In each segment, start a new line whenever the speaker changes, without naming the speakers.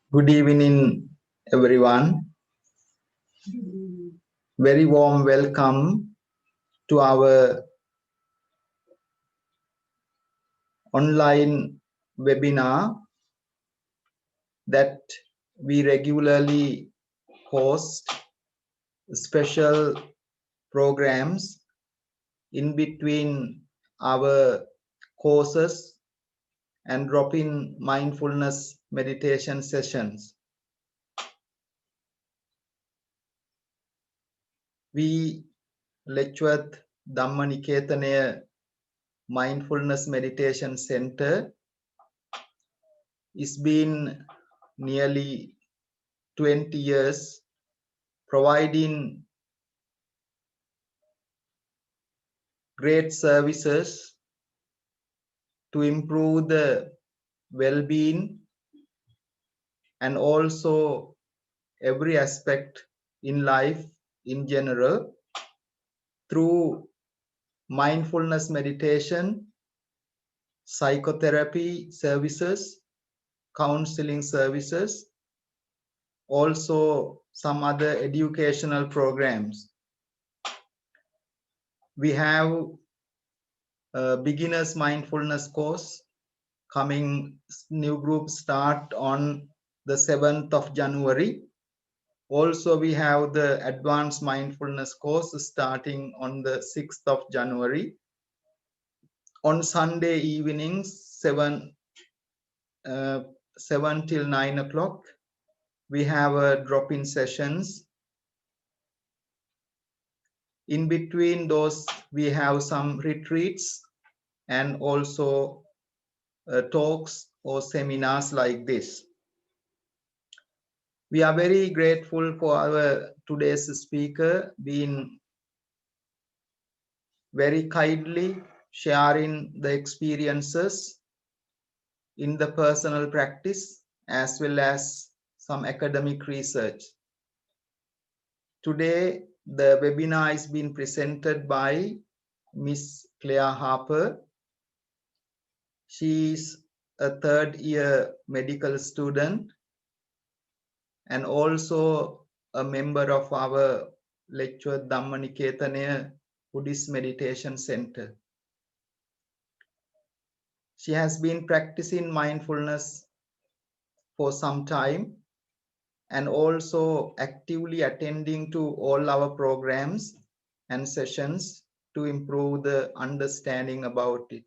Good evening, everyone. Very warm welcome to our online webinar that we regularly host special programs in between our courses and drop-in mindfulness meditation sessions. We, Letchworth Dhamma Nikethanaya Mindfulness Meditation Center, is been nearly 20 years providing great services to improve the well-being and also every aspect in life in general through mindfulness meditation, psychotherapy services, counseling services, also some other educational programs. We have a beginner's mindfulness course coming. New group start on the 7th of January. Also, we have the advanced mindfulness course starting on the 6th of January. On Sunday evenings, 7 till 9 o'clock, we have a drop-in sessions. In between those, we have some retreats and also talks or seminars like this. We are very grateful for our today's speaker being very kindly sharing the experiences in the personal practice as well as some academic research. Today, the webinar is being presented by Miss Claire Harper. She is a third-year medical student and also a member of our Letchworth Dhamma Nikethanaya Buddhist Meditation Center. She has been practicing mindfulness for some time and also actively attending to all our programs and sessions to improve the understanding about it.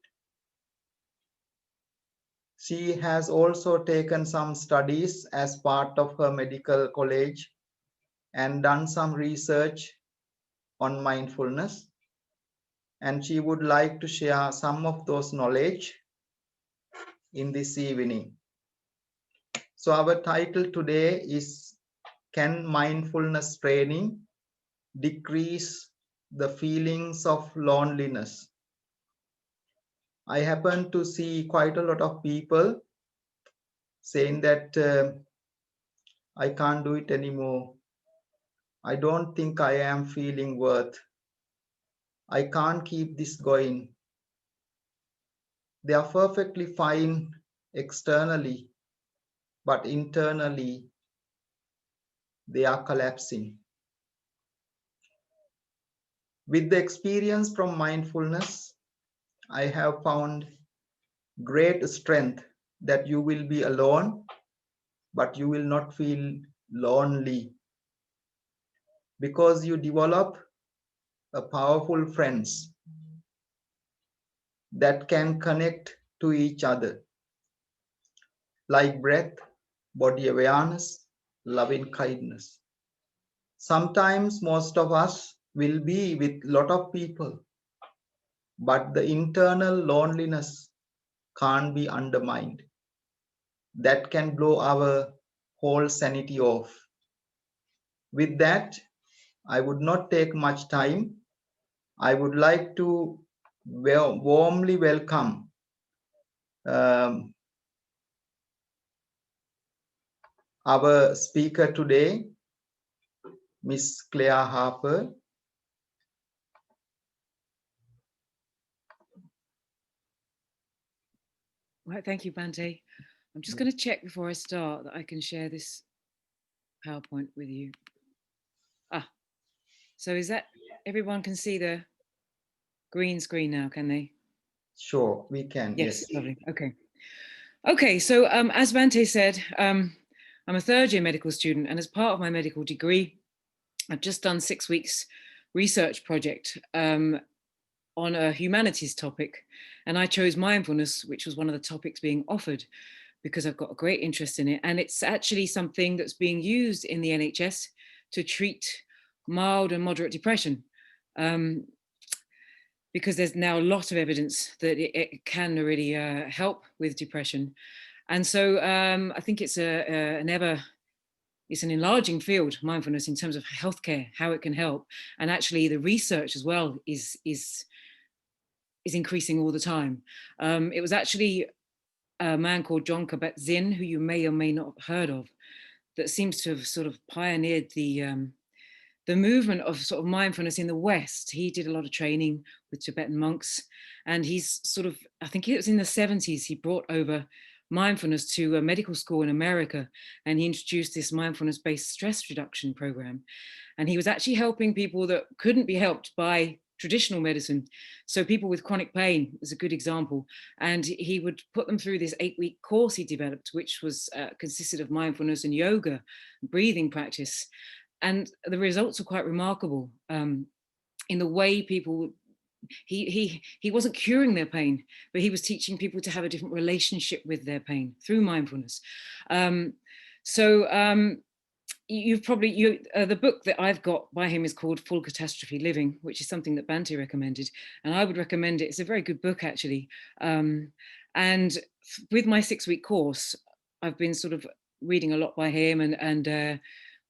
She has also taken some studies as part of her medical college and done some research on mindfulness, and she would like to share some of those knowledge in this evening. So our title today is, Can Mindfulness Training Decrease the Feelings of Loneliness? I happen to see quite a lot of people saying that I can't do it anymore. I don't think I am feeling worth. I can't keep this going. They are perfectly fine externally, but internally, they are collapsing. With the experience from mindfulness, I have found great strength that you will be alone, but you will not feel lonely because you develop a powerful friends that can connect to each other, like breath, body awareness, loving kindness. Sometimes most of us will be with lot of people, but the internal loneliness can't be undermined. That can blow our whole sanity off. With that, I would not take much time. I would like to warmly welcome our speaker today, Miss Claire Harper.
Right, thank you, Bhante. I'm just going to check before I start that I can share this PowerPoint with you. So is that everyone can see the green screen now, can they?
Sure, we can.
Yes,
Yes.
lovely. Okay. Okay, so as Bhante said, I'm a third year medical student, and as part of my medical degree, I've just done 6 weeks research project on a humanities topic, and I chose mindfulness, which was one of the topics being offered, because I've got a great interest in it. And it's actually something that's being used in the NHS to treat mild and moderate depression. Because there's now a lot of evidence that it can really help with depression. And so I think it's it's an enlarging field, mindfulness, in terms of healthcare, how it can help. And actually the research as well is increasing all the time. It was actually a man called John Kabat-Zinn, who you may or may not have heard of, that seems to have sort of pioneered the movement of sort of mindfulness in the West. He did a lot of training with Tibetan monks, and he's sort of, I think it was in the 70s, he brought over mindfulness to a medical school in America, and he introduced this mindfulness-based stress reduction program. And he was actually helping people that couldn't be helped by traditional medicine. So people with chronic pain is a good example. And he would put them through this 8-week course he developed, which was consisted of mindfulness and yoga, breathing practice. And the results are quite remarkable in the way people, he wasn't curing their pain, but he was teaching people to have a different relationship with their pain through mindfulness. You've probably, the book that I've got by him is called Full Catastrophe Living, which is something that Bhante recommended. And I would recommend it. It's a very good book, actually. And with my 6-week course, I've been sort of reading a lot by him and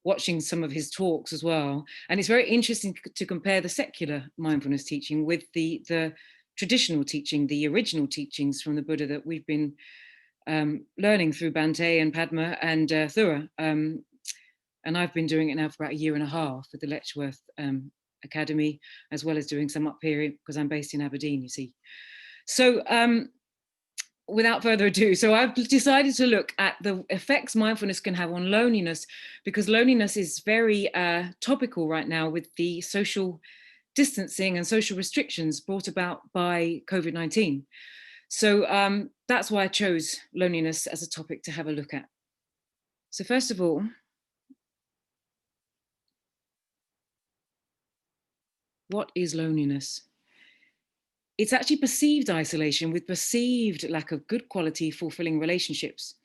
watching some of his talks as well. And it's very interesting to compare the secular mindfulness teaching with the traditional teaching, the original teachings from the Buddha that we've been learning through Bhante and Padma and Thura. And I've been doing it now for about 1.5 years with the Letchworth Academy, as well as doing some up here because I'm based in Aberdeen, you see. So without further ado, so I've decided to look at the effects mindfulness can have on loneliness, because loneliness is very topical right now with the social distancing and social restrictions brought about by COVID-19. So that's why I chose loneliness as a topic to have a look at. So first of all, what is loneliness? It's actually perceived isolation with perceived lack of good quality, fulfilling relationships.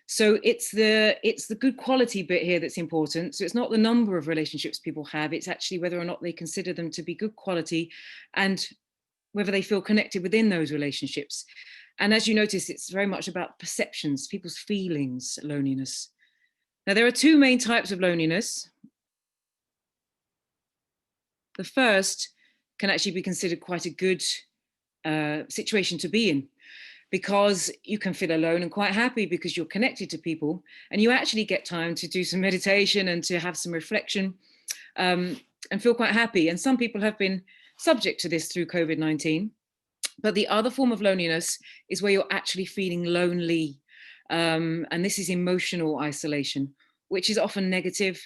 So it's the good quality bit here that's important. So it's not the number of relationships people have, it's actually whether or not they consider them to be good quality and whether they feel connected within those relationships. And as you notice, it's very much about perceptions, people's feelings, loneliness. Now, there are 2 main types of loneliness. The first can actually be considered quite a good situation to be in. because you can feel alone and quite happy because you're connected to people, and you actually get time to do some meditation and to have some reflection, and feel quite happy. And some people have been subject to this through COVID-19. But the other form of loneliness is where you're actually feeling lonely. And this is emotional isolation, which is often negative,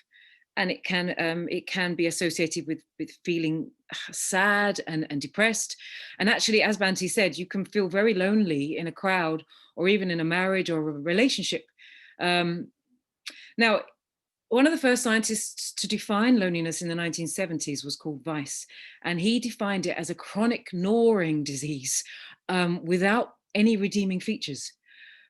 and it can be associated with feeling sad and depressed. And actually, as Bhante said, you can feel very lonely in a crowd or even in a marriage or a relationship. Now, one of the first scientists to define loneliness in the 1970s was called Weiss, and he defined it as a chronic gnawing disease without any redeeming features.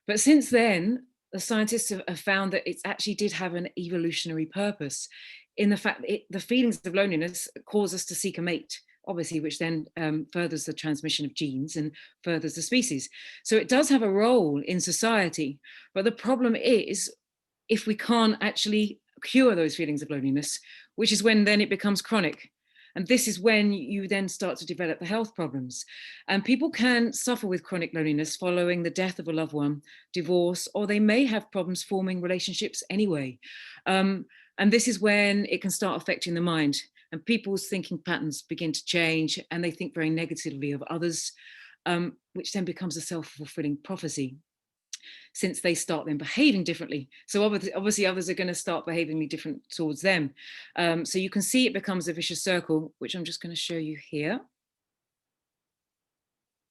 But since then, the scientists have found that it actually did have an evolutionary purpose in the fact that the feelings of loneliness cause us to seek a mate, obviously, which then furthers the transmission of genes and furthers the species. So it does have a role in society, but the problem is if we can't actually cure those feelings of loneliness, which is when then it becomes chronic. And this is when you then start to develop the health problems. And people can suffer with chronic loneliness following the death of a loved one, divorce, or they may have problems forming relationships anyway. And this is when it can start affecting the mind, and people's thinking patterns begin to change, and they think very negatively of others, which then becomes a self-fulfilling prophecy, since they start then behaving differently. So obviously others are going to start behaving different towards them. So you can see it becomes a vicious circle, which I'm just going to show you here.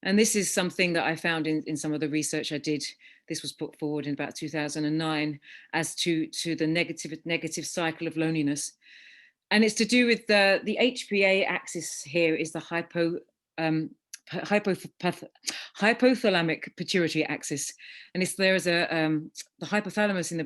And this is something that I found in some of the research I did. This was put forward in about 2009 as to the negative cycle of loneliness. And it's to do with the HPA axis here is the hypothalamic pituitary axis, and there is the hypothalamus in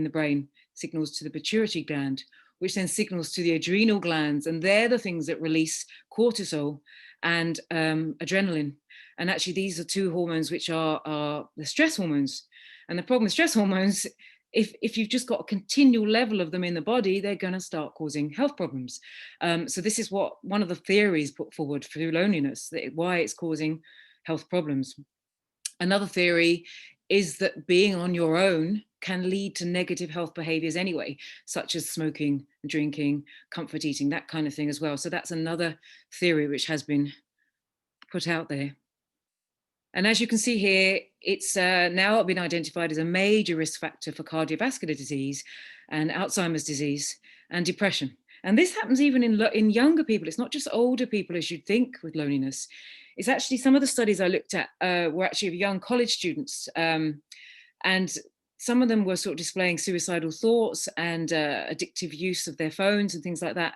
the brain signals to the pituitary gland, which then signals to the adrenal glands, and they're the things that release cortisol and adrenaline. And actually, these are two hormones which are the stress hormones. And the problem with stress hormones, if you've just got a continual level of them in the body, they're going to start causing health problems. So this is what one of the theories put forward for loneliness, why it's causing health problems. Another theory is that being on your own can lead to negative health behaviors anyway, such as smoking, drinking, comfort eating, that kind of thing as well. So that's another theory which has been put out there. And as you can see here, it's now been identified as a major risk factor for cardiovascular disease and Alzheimer's disease and depression. And this happens even in younger people. It's not just older people as you'd think with loneliness. It's actually, some of the studies I looked at were actually of young college students. And some of them were sort of displaying suicidal thoughts and addictive use of their phones and things like that,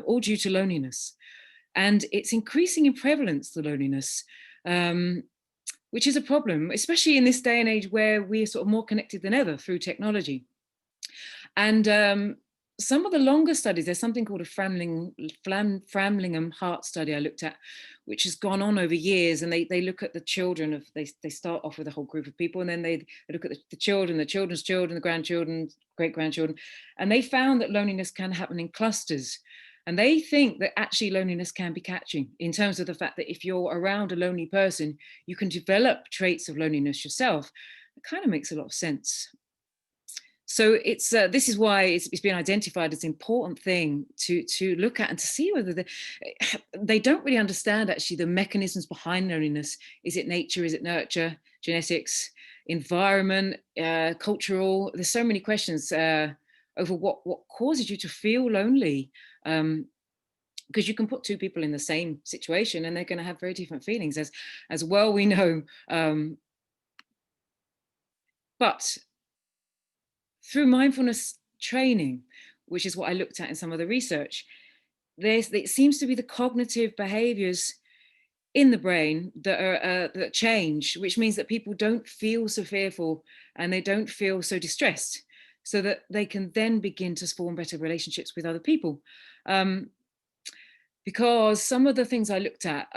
all due to loneliness. And it's increasing in prevalence, the loneliness. Which is a problem, especially in this day and age where we're sort of more connected than ever through technology. And some of the longer studies, there's something called a Framlingham heart study I looked at, which has gone on over years, and they look at the children of, they start off with a whole group of people, and then they look at the children, the children's children, the grandchildren, great-grandchildren, and they found that loneliness can happen in clusters. And they think that actually loneliness can be catching, in terms of the fact that if you're around a lonely person, you can develop traits of loneliness yourself. It kind of makes a lot of sense. So it's this is why it's been identified as an important thing to look at and to see whether they don't really understand actually the mechanisms behind loneliness. Is it nature? Is it nurture? Genetics? Environment? Cultural? There's so many questions over what causes you to feel lonely. Because you can put two people in the same situation and they're going to have very different feelings, as well we know. But through mindfulness training, which is what I looked at in some of the research, it seems to be the cognitive behaviors in the brain that change, which means that people don't feel so fearful and they don't feel so distressed, so that they can then begin to form better relationships with other people. Because some of the things I looked at,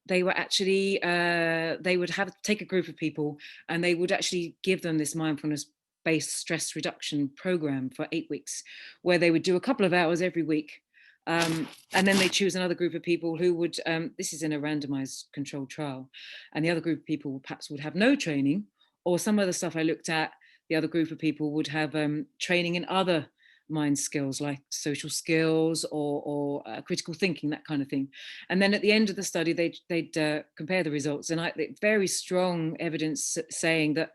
they were actually, they would take a group of people and they would actually give them this mindfulness-based stress reduction program for 8 weeks, where they would do a couple of hours every week. And then they choose another group of people who would, this is in a randomized controlled trial, and the other group of people perhaps would have no training, or some of the stuff I looked at, the other group of people would have training in other mind skills like social skills or critical thinking, that kind of thing. And then at the end of the study, they'd compare the results, and very strong evidence saying that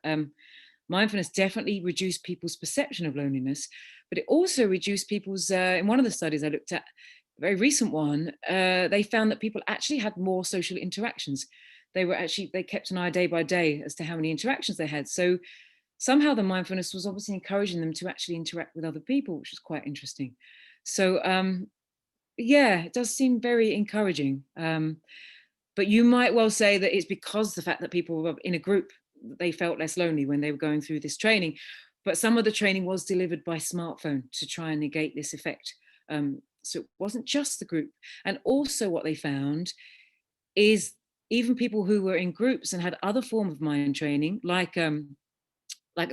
mindfulness definitely reduced people's perception of loneliness, but it also reduced people's, in one of the studies I looked at, a very recent one, they found that people actually had more social interactions. They kept an eye day by day as to how many interactions they had. So somehow the mindfulness was obviously encouraging them to actually interact with other people, which was quite interesting. So yeah, it does seem very encouraging. But you might well say that it's because the fact that people were in a group, they felt less lonely when they were going through this training. But some of the training was delivered by smartphone to try and negate this effect. So it wasn't just the group. And also what they found is even people who were in groups and had other form of mind training, like a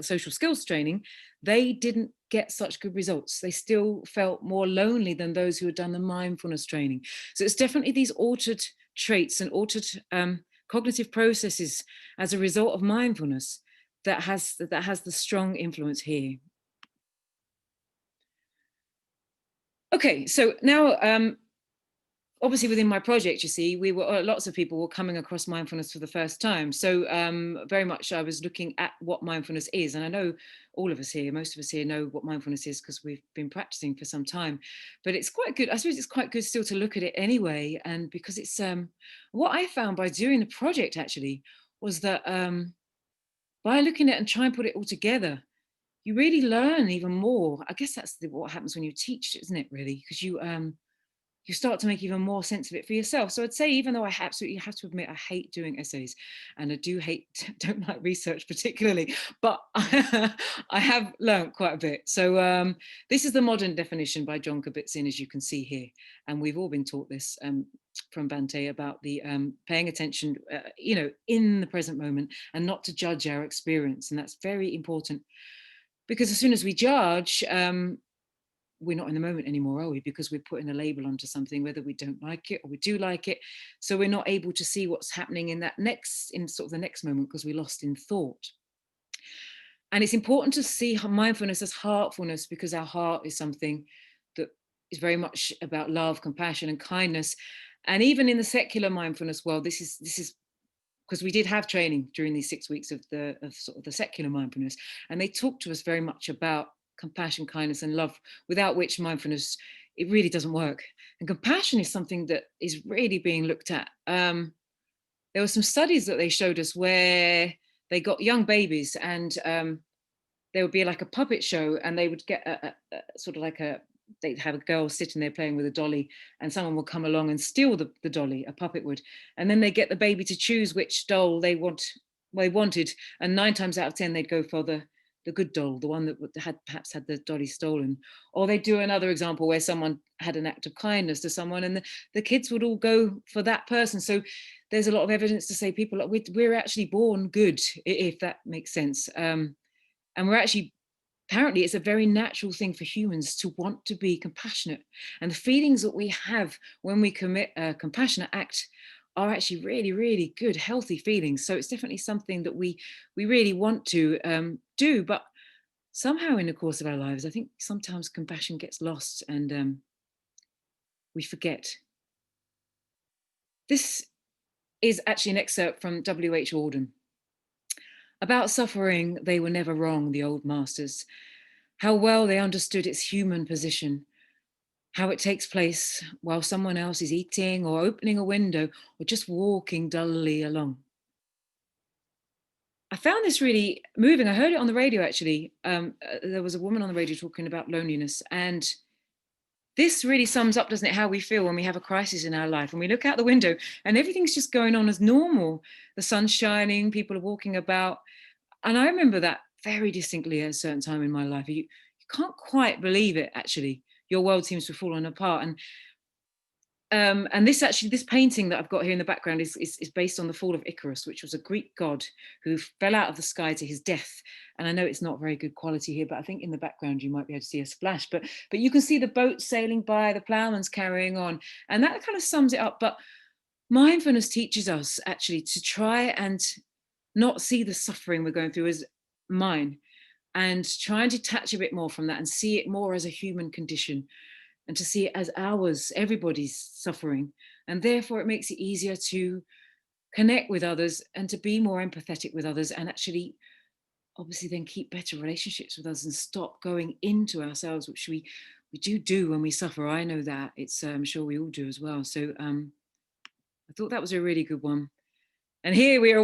social skills training, they didn't get such good results. They still felt more lonely than those who had done the mindfulness training. So it's definitely these altered traits and altered cognitive processes as a result of mindfulness that has the strong influence here. Okay, so now obviously within my project, you see, lots of people were coming across mindfulness for the first time. So very much I was looking at what mindfulness is. And I know all of us here, most of us here know what mindfulness is because we've been practicing for some time. But it's quite good. I suppose it's quite good still to look at it anyway. And because it's what I found by doing the project actually was that by looking at it and trying to put it all together, you really learn even more. I guess that's what happens when you teach, isn't it, really? Because you start to make even more sense of it for yourself. So I'd say, even though I absolutely have to admit, I hate doing essays and I don't like research particularly, but I have learned quite a bit. So this is the modern definition by John Kabat-Zinn, as you can see here. And we've all been taught this from Bhante about the paying attention, in the present moment and not to judge our experience. And that's very important because as soon as we judge, we're not in the moment anymore, are we? Because we're putting a label onto something, whether we don't like it or we do like it. So we're not able to see what's happening in sort of the next moment because we're lost in thought. And it's important to see mindfulness as heartfulness, because our heart is something that is very much about love, compassion, and kindness. And even in the secular mindfulness world, this is because we did have training during these 6 weeks of sort of the secular mindfulness, and they talked to us very much about compassion, kindness, and love, without which mindfulness, it really doesn't work. And compassion is something that is really being looked at. There were some studies that they showed us where they got young babies and there would be like a puppet show, and they would get they'd have a girl sitting there playing with a dolly, and someone would come along and steal the dolly, a puppet would, and then they get the baby to choose which doll they wanted, and 9 times out of 10 they'd go for the good doll, the one that had perhaps had the dolly stolen. Or they do another example where someone had an act of kindness to someone, and the kids would all go for that person. So there's a lot of evidence to say people, we're actually born good, if that makes sense. And we're actually, apparently it's a very natural thing for humans to want to be compassionate. And the feelings that we have when we commit a compassionate act are actually really, really good, healthy feelings. So it's definitely something that we really want to do. But somehow in the course of our lives, I think sometimes compassion gets lost and we forget. This is actually an excerpt from W.H. Auden. About suffering, they were never wrong, the old masters. How well they understood its human position, how it takes place while someone else is eating or opening a window or just walking dully along. I found this really moving. I heard it on the radio, actually. There was a woman on the radio talking about loneliness, and this really sums up, doesn't it, how we feel when we have a crisis in our life, when we look out the window and everything's just going on as normal. The sun's shining, people are walking about. And I remember that very distinctly at a certain time in my life. You can't quite believe it, actually. Your world seems to have fallen apart. And and this painting that I've got here in the background is based on the Fall of Icarus, which was a Greek god who fell out of the sky to his death. And I know it's not very good quality here, but I think in the background you might be able to see a splash. But you can see the boat sailing by, the ploughman's carrying on, and that kind of sums it up. But mindfulness teaches us actually to try and not see the suffering we're going through as mine, and try and detach a bit more from that and see it more as a human condition, and to see it as ours, everybody's suffering. And therefore it makes it easier to connect with others and to be more empathetic with others, and actually obviously then keep better relationships with others and stop going into ourselves, which we do when we suffer. I know that. It's I'm sure we all do as well. So I thought that was a really good one. And here we're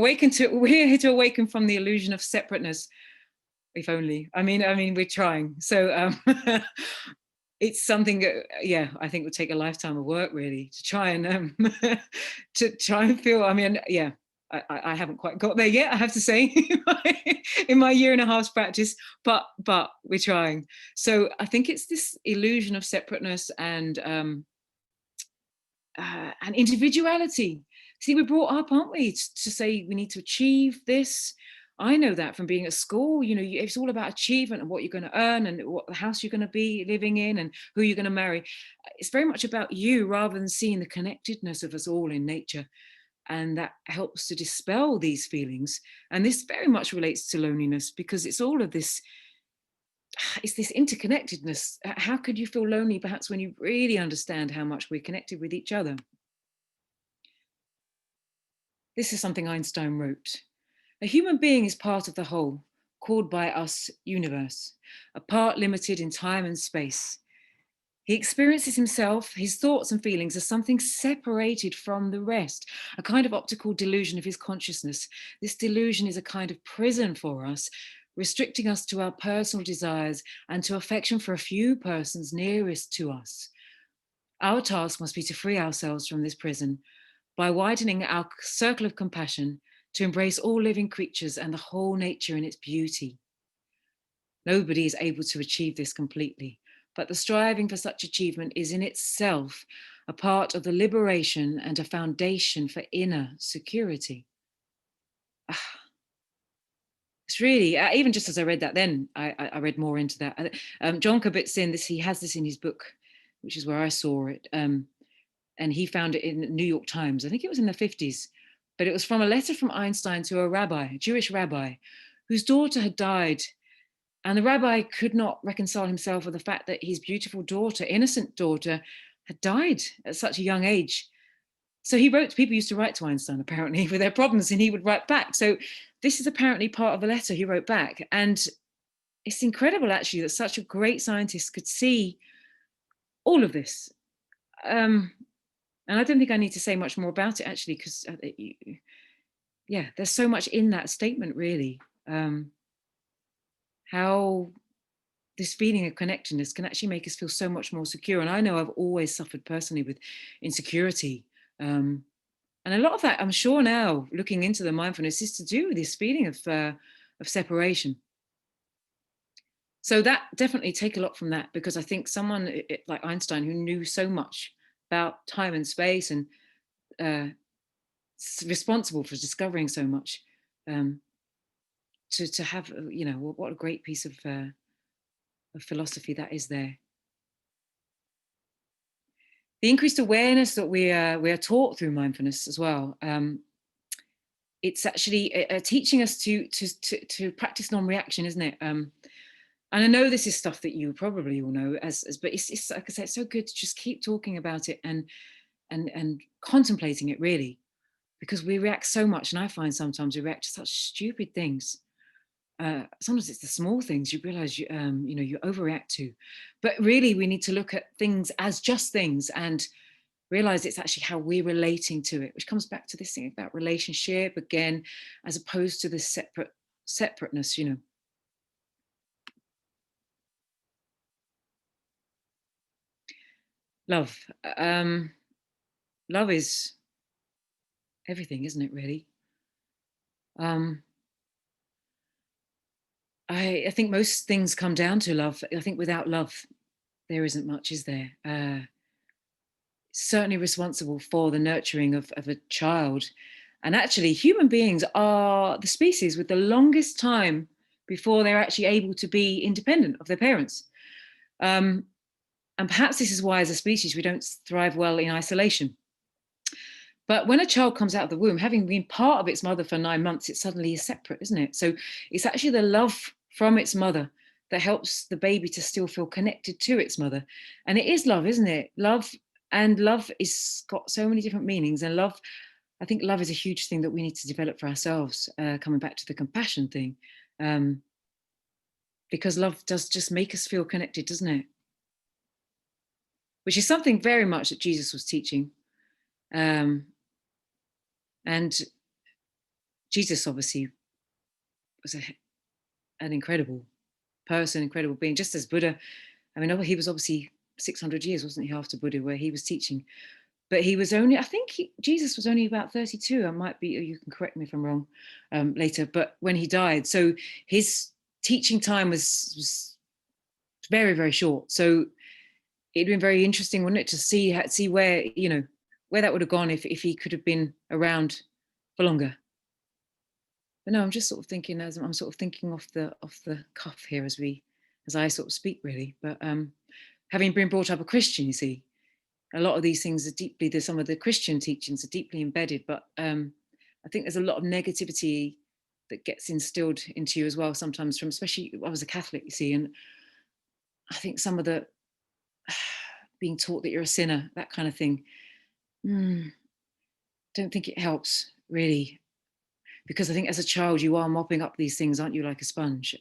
here to awaken from the illusion of separateness. If only. I mean, we're trying. So it's something that, yeah, I think would take a lifetime of work really to try and feel. I mean, yeah, I haven't quite got there yet, I have to say, in my year and a half's practice, but we're trying. So I think it's this illusion of separateness and individuality. See, we're brought up, aren't we, to say we need to achieve this. I know that from being at school. You know, it's all about achievement and what you're going to earn and what the house you're going to be living in and who you're going to marry. It's very much about you rather than seeing the connectedness of us all in nature. And that helps to dispel these feelings. And this very much relates to loneliness, because it's all of this, it's this interconnectedness. How could you feel lonely perhaps when you really understand how much we're connected with each other? This is something Einstein wrote. A human being is part of the whole, called by us universe, a part limited in time and space. He experiences himself, his thoughts and feelings as something separated from the rest, a kind of optical delusion of his consciousness. This delusion is a kind of prison for us, restricting us to our personal desires and to affection for a few persons nearest to us. Our task must be to free ourselves from this prison by widening our circle of compassion to embrace all living creatures and the whole nature in its beauty. Nobody is able to achieve this completely, but the striving for such achievement is in itself a part of the liberation and a foundation for inner security. It's really, even just as I read that then, I read more into that. John Kabat-Zinn, he has this in his book, which is where I saw it, and he found it in the New York Times. I think it was in the 50s, but it was from a letter from Einstein to a rabbi, a Jewish rabbi, whose daughter had died. And the rabbi could not reconcile himself with the fact that his beautiful daughter, innocent daughter, had died at such a young age. So he wrote, people used to write to Einstein apparently with their problems, and he would write back. So this is apparently part of a letter he wrote back. And it's incredible actually that such a great scientist could see all of this. And I don't think I need to say much more about it actually, because yeah, there's so much in that statement really. How this feeling of connectedness can actually make us feel so much more secure. And I know I've always suffered personally with insecurity. And a lot of that, I'm sure now, looking into the mindfulness, is to do with this feeling of separation. So that definitely take a lot from that, because I think someone like Einstein, who knew so much about time and space and responsible for discovering so much, to have, you know, what a great piece of philosophy that is there. The increased awareness that we are taught through mindfulness as well. It's actually teaching us to practice non-reaction, isn't it? And I know this is stuff that you probably all know, but it's like I said, it's so good to just keep talking about it and contemplating it really, because we react so much, and I find sometimes we react to such stupid things. Sometimes it's the small things you realize you overreact to, but really we need to look at things as just things and realize it's actually how we're relating to it, which comes back to this thing about relationship again, as opposed to this separateness, you know. Love. Love is everything, isn't it, really? I think most things come down to love. I think without love, there isn't much, is there? certainly responsible for the nurturing of a child. And actually, human beings are the species with the longest time before they're actually able to be independent of their parents. And perhaps this is why, as a species, we don't thrive well in isolation. But when a child comes out of the womb, having been part of its mother for 9 months, it suddenly is separate, isn't it? So it's actually the love from its mother that helps the baby to still feel connected to its mother. And it is love, isn't it? Love is got so many different meanings. And love, I think love is a huge thing that we need to develop for ourselves, coming back to the compassion thing. Because love does just make us feel connected, doesn't it? Which is something very much that Jesus was teaching. And Jesus obviously was an incredible person, incredible being, just as Buddha. I mean, he was obviously 600 years, wasn't he, after Buddha, where he was teaching. But he was only, I think Jesus was only about 32. I might be, you can correct me if I'm wrong later, but when he died. So his teaching time was very, very short. So it'd been very interesting, wouldn't it, to see where, where that would have gone if he could have been around for longer. But no, I'm just sort of thinking, as I'm sort of thinking off the cuff here as I sort of speak, really. But having been brought up a Christian, you see, a lot of these things are some of the Christian teachings are deeply embedded. But I think there's a lot of negativity that gets instilled into you as well sometimes, from, especially, I was a Catholic, you see, and I think some of the being taught that you're a sinner, that kind of thing, don't think it helps really, because I think as a child you are mopping up these things, aren't you, like a sponge.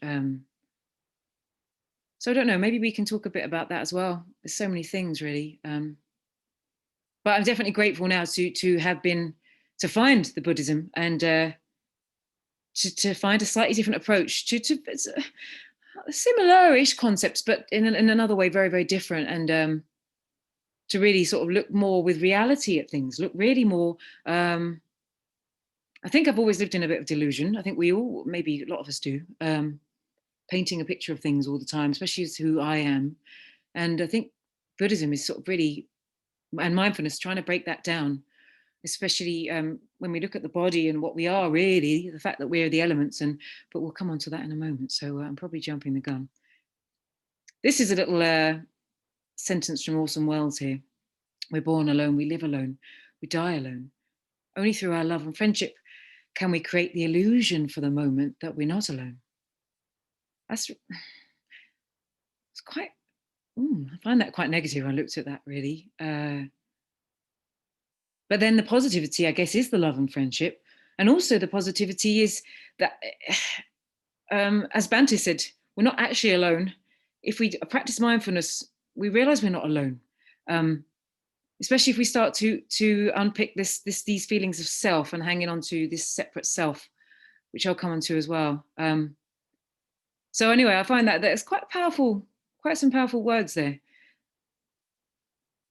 So I don't know, maybe we can talk a bit about that as well. There's so many things really, but I'm definitely grateful now to have been to find the Buddhism and to find a slightly different approach to similar-ish concepts, but in another way very, very different, and to really sort of look more with reality at things, look really more. I think I've always lived in a bit of delusion. I think we all, maybe a lot of us do, painting a picture of things all the time, especially as who I am. And I think Buddhism is sort of really, and mindfulness, trying to break that down, especially when we look at the body and what we are really, the fact that we're the elements, but we'll come on to that in a moment. So I'm probably jumping the gun. This is a little sentence from Orson Welles here. We're born alone, we live alone, we die alone. Only through our love and friendship can we create the illusion for the moment that we're not alone. It's quite, I find that quite negative. I looked at that really. But then the positivity, I guess, is the love and friendship. And also the positivity is that, as Bhante said, we're not actually alone. If we practice mindfulness, we realize we're not alone. Especially if we start to unpick these feelings of self and hanging on to this separate self, which I'll come on to as well. So anyway, I find that it's quite powerful, quite some powerful words there.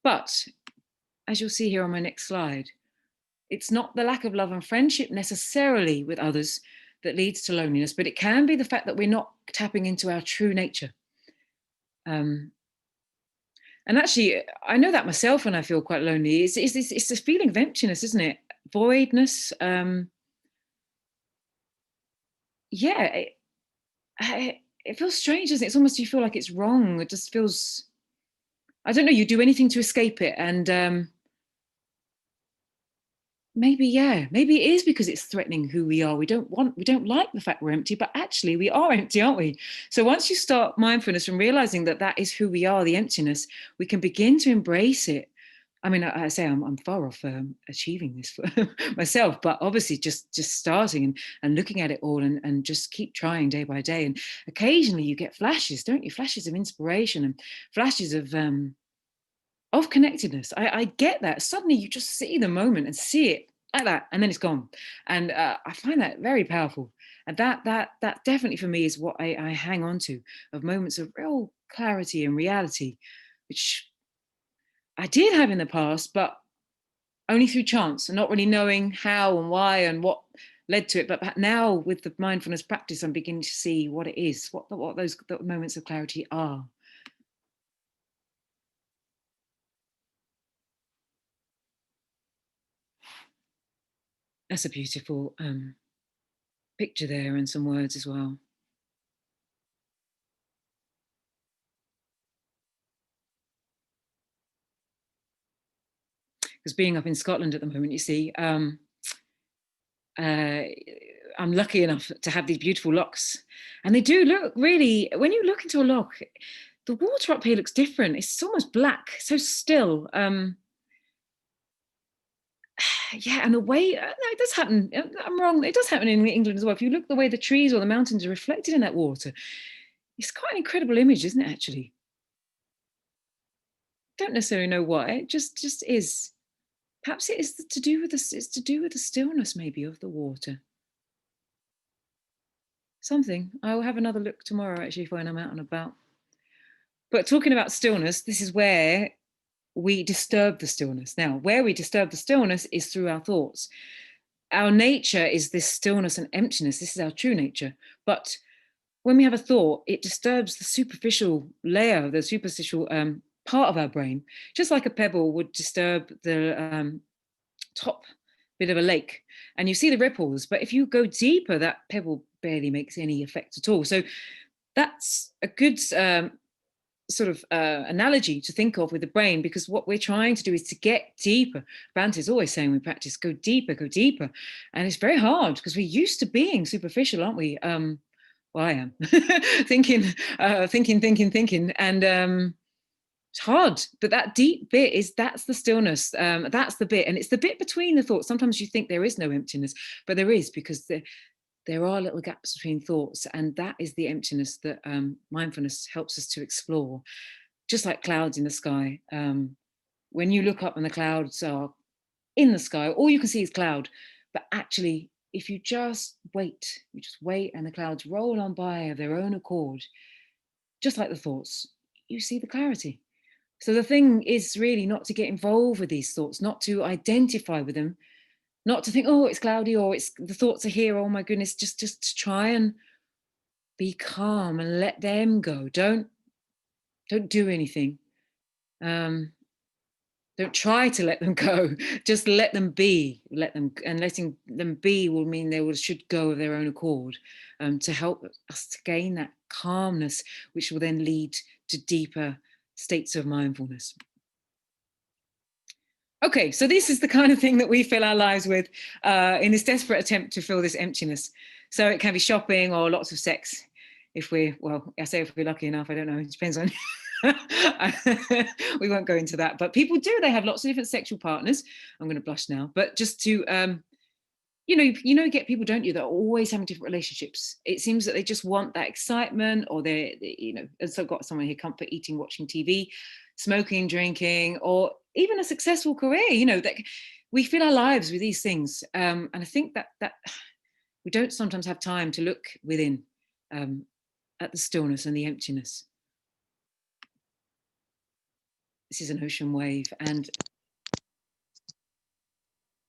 But as you'll see here on my next slide, it's not the lack of love and friendship necessarily with others that leads to loneliness, but it can be the fact that we're not tapping into our true nature. And actually, I know that myself when I feel quite lonely. It's this feeling of emptiness, isn't it? Voidness. Yeah, it feels strange, doesn't it? It's almost, you feel like it's wrong. It just feels, I don't know, you do anything to escape it. And maybe it is because it's threatening who we are. We don't like the fact we're empty, but actually we are empty, aren't we? So once you start mindfulness and realizing that is who we are, the emptiness, we can begin to embrace it. I mean, I say I'm far off achieving this for myself, but obviously just starting and looking at it all and just keep trying day by day. And occasionally you get flashes, don't you? Flashes of inspiration and flashes of connectedness. I get that. Suddenly you just see the moment and see it like that, and then it's gone. And I find that very powerful. And that definitely for me is what I hang on to, of moments of real clarity and reality, which I did have in the past, but only through chance and not really knowing how and why and what led to it. But now with the mindfulness practice, I'm beginning to see what it is, what those moments of clarity are. That's a beautiful picture there, and some words as well. Because being up in Scotland at the moment, you see, I'm lucky enough to have these beautiful lochs, and they do look really, when you look into a loch, the water up here looks different. It's almost black, so still. Yeah, and the way, no, it does happen. I'm wrong. It does happen in England as well. If you look the way the trees or the mountains are reflected in that water, it's quite an incredible image, isn't it, actually? Don't necessarily know why. It just is. Perhaps it is to do with this. It's to do with the stillness, maybe, of the water. Something. I will have another look tomorrow, actually, when I'm out and about. But talking about stillness, this is where we disturb the stillness. Now, where we disturb the stillness is through our thoughts. Our nature is this stillness and emptiness. This is our true nature. But when we have a thought, it disturbs the superficial layer, the superficial part of our brain, just like a pebble would disturb the top bit of a lake. And you see the ripples, but if you go deeper, that pebble barely makes any effect at all. So that's a good sort of analogy to think of with the brain, because what we're trying to do is to get deeper. Bhante is always saying we practice, go deeper, and it's very hard because we're used to being superficial, aren't we? Well, I am thinking, and it's hard. But that deep bit that's the stillness. That's the bit, and it's the bit between the thoughts. Sometimes you think there is no emptiness, but there is, because there are little gaps between thoughts, and that is the emptiness that mindfulness helps us to explore. Just like clouds in the sky. When you look up and the clouds are in the sky, all you can see is cloud. But actually, if you just wait and the clouds roll on by of their own accord, just like the thoughts, you see the clarity. So the thing is really not to get involved with these thoughts, not to identify with them, not to think, oh, it's cloudy, or it's the thoughts are here, oh my goodness, just to try and be calm and let them go. Don't do anything. Don't try to let them go. Just let them be. And letting them be will mean they should go of their own accord, to help us to gain that calmness, which will then lead to deeper states of mindfulness. Okay, so this is the kind of thing that we fill our lives with in this desperate attempt to fill this emptiness. So it can be shopping or lots of sex. If we're lucky enough, I don't know, it depends on we won't go into that, but people do, they have lots of different sexual partners. I'm going to blush now, but just to you get people, don't you, that are always having different relationships. It seems that they just want that excitement, or and so I've got someone here, comfort eating, watching TV, smoking, drinking, or even a successful career, that we fill our lives with these things. And I think that we don't sometimes have time to look within at the stillness and the emptiness. This is an ocean wave, and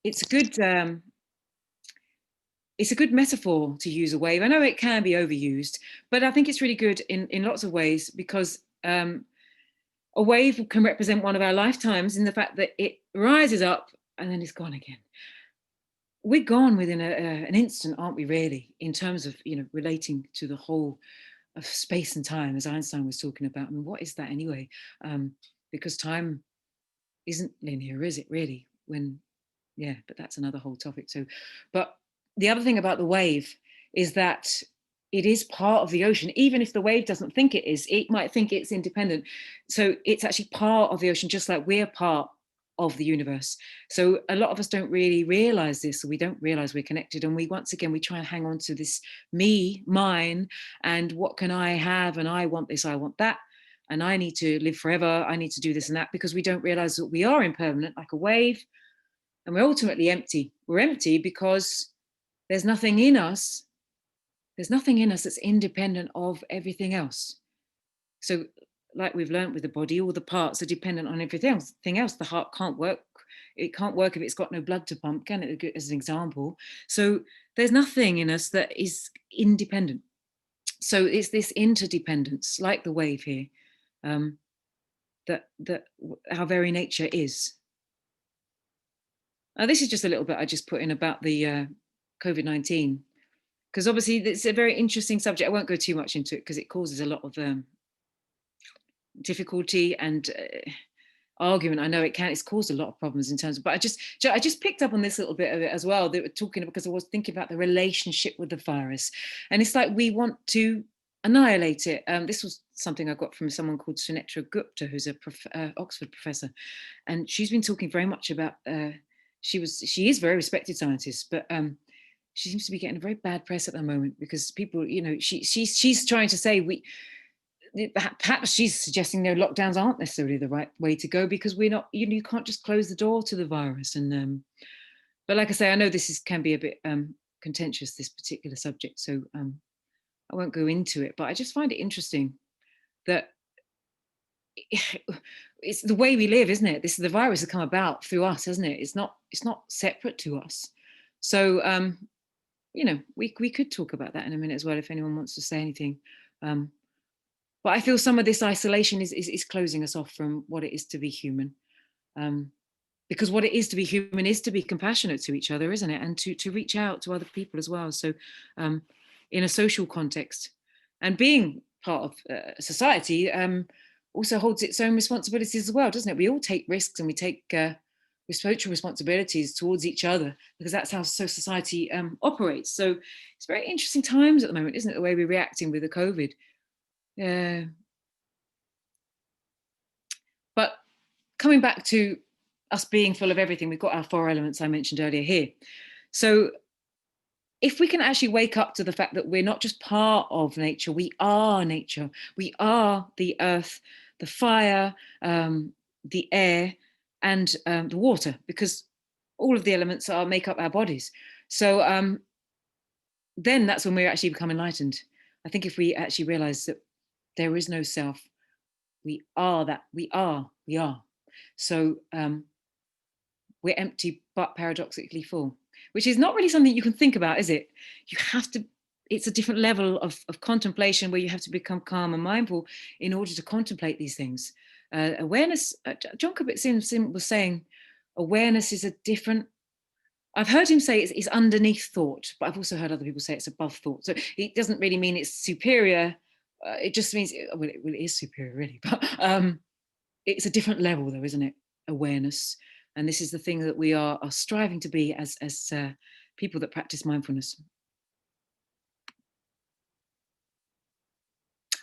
it's a good metaphor to use a wave. I know it can be overused, but I think it's really good in lots of ways, because a wave can represent one of our lifetimes in the fact that it rises up and then it's gone again. We're gone within an instant, aren't we, really, in terms of, relating to the whole of space and time, as Einstein was talking about. I mean, what is that anyway? Because time isn't linear, is it, really? But that's another whole topic too. But the other thing about the wave is that it is part of the ocean. Even if the wave doesn't think it is, it might think it's independent. So it's actually part of the ocean, just like we're part of the universe. So a lot of us don't really realize this, or we don't realize we're connected. And we try and hang on to this me, mine, and what can I have? And I want this, I want that. And I need to live forever. I need to do this and that, because we don't realize that we are impermanent, like a wave. And we're ultimately empty. We're empty because there's nothing in us. There's nothing in us that's independent of everything else. So, like we've learned with the body, all the parts are dependent on everything else. The heart can't work. It can't work if it's got no blood to pump, can it, as an example? So there's nothing in us that is independent. So it's this interdependence, like the wave here, that our very nature is. This is just a little bit I just put in about the COVID-19, because obviously it's a very interesting subject. I won't go too much into it because it causes a lot of difficulty and argument. I know it's caused a lot of problems in terms of, but I just picked up on this little bit of it as well. They were talking, because I was thinking about the relationship with the virus, and it's like we want to annihilate it. This was something I got from someone called Sunetra Gupta, who's a Oxford professor, and she's been talking very much about. She is a very respected scientist, but she seems to be getting a very bad press at the moment because people, you know, she's trying to say perhaps she's suggesting lockdowns aren't necessarily the right way to go, because we're not, you can't just close the door to the virus. And but like I say, I know this can be a bit contentious, this particular subject, so I won't go into it, but I just find it interesting that it's the way we live, isn't it? The virus has come about through us, hasn't it? It's not separate to us. So you know, we could talk about that in a minute as well if anyone wants to say anything. But I feel some of this isolation is closing us off from what it is to be human. Because what it is to be human is to be compassionate to each other, isn't it? And to reach out to other people as well. So in a social context, and being part of society also holds its own responsibilities as well, doesn't it? We all take risks, and we take social responsibilities towards each other, because that's how society operates. So it's very interesting times at the moment, isn't it? The way we're reacting with the COVID. But coming back to us being full of everything, we've got our 4 elements I mentioned earlier here. So if we can actually wake up to the fact that we're not just part of nature, we are nature. We are the earth, the fire, the air, and the water, because all of the elements make up our bodies. So then that's when we actually become enlightened. I think if we actually realize that there is no self, we are that, we are. So we're empty, but paradoxically full, which is not really something you can think about, is it? You have to, it's a different level of contemplation where you have to become calm and mindful in order to contemplate these things. Awareness, John Kabat-Zinn was saying, awareness is a different, I've heard him say it's underneath thought, but I've also heard other people say it's above thought. So it doesn't really mean it's superior. It just means, well, it is superior really, but it's a different level though, isn't it? Awareness. And this is the thing that we are striving to be as people that practice mindfulness.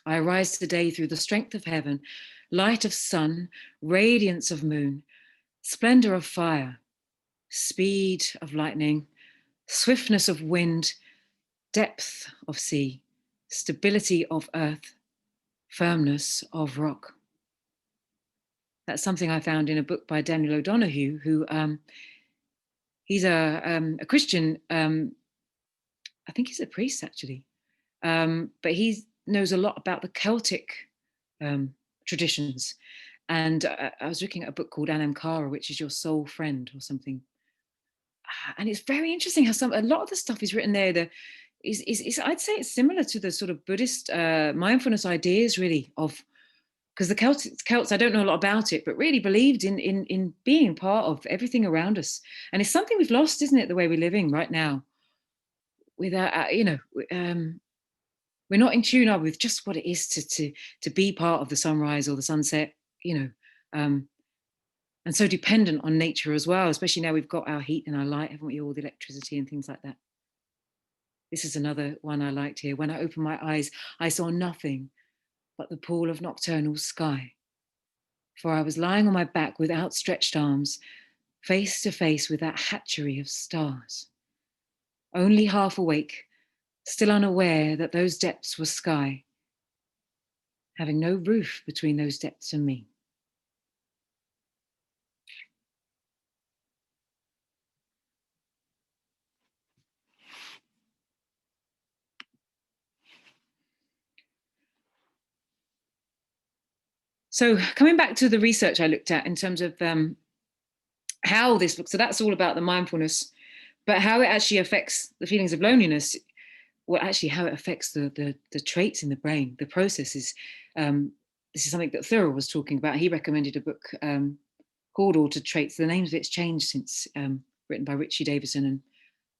I arise today through the strength of heaven, light of sun, radiance of moon, splendor of fire, speed of lightning, swiftness of wind, depth of sea, stability of earth, firmness of rock. That's something I found in a book by Daniel O'Donoghue, who he's a Christian. I think he's a priest actually, but he knows a lot about the Celtic traditions. And I was looking at a book called Anamkara, which is your soul friend or something. And it's very interesting how a lot of the stuff is written there. I'd say it's similar to the sort of Buddhist mindfulness ideas, really, of, because the Celts, I don't know a lot about it, but really believed in being part of everything around us. And it's something we've lost, isn't it, the way we're living right now? Without, you know, we're not in tune with just what it is to be part of the sunrise or the sunset, you know, and so dependent on nature as well, especially now we've got our heat and our light, haven't we, all the electricity and things like that. This is another one I liked here. When I opened my eyes, I saw nothing but the pool of nocturnal sky. For I was lying on my back with outstretched arms, face to face with that hatchery of stars. Only half awake, still unaware that those depths were sky, having no roof between those depths and me. So coming back to the research I looked at in terms of how this looks, so that's all about the mindfulness, but how it actually affects the feelings of loneliness, well, actually how it affects the traits in the brain, the processes. This is something that Thoreau was talking about. He recommended a book called Altered Traits. The name of it's changed since written by Richie Davison and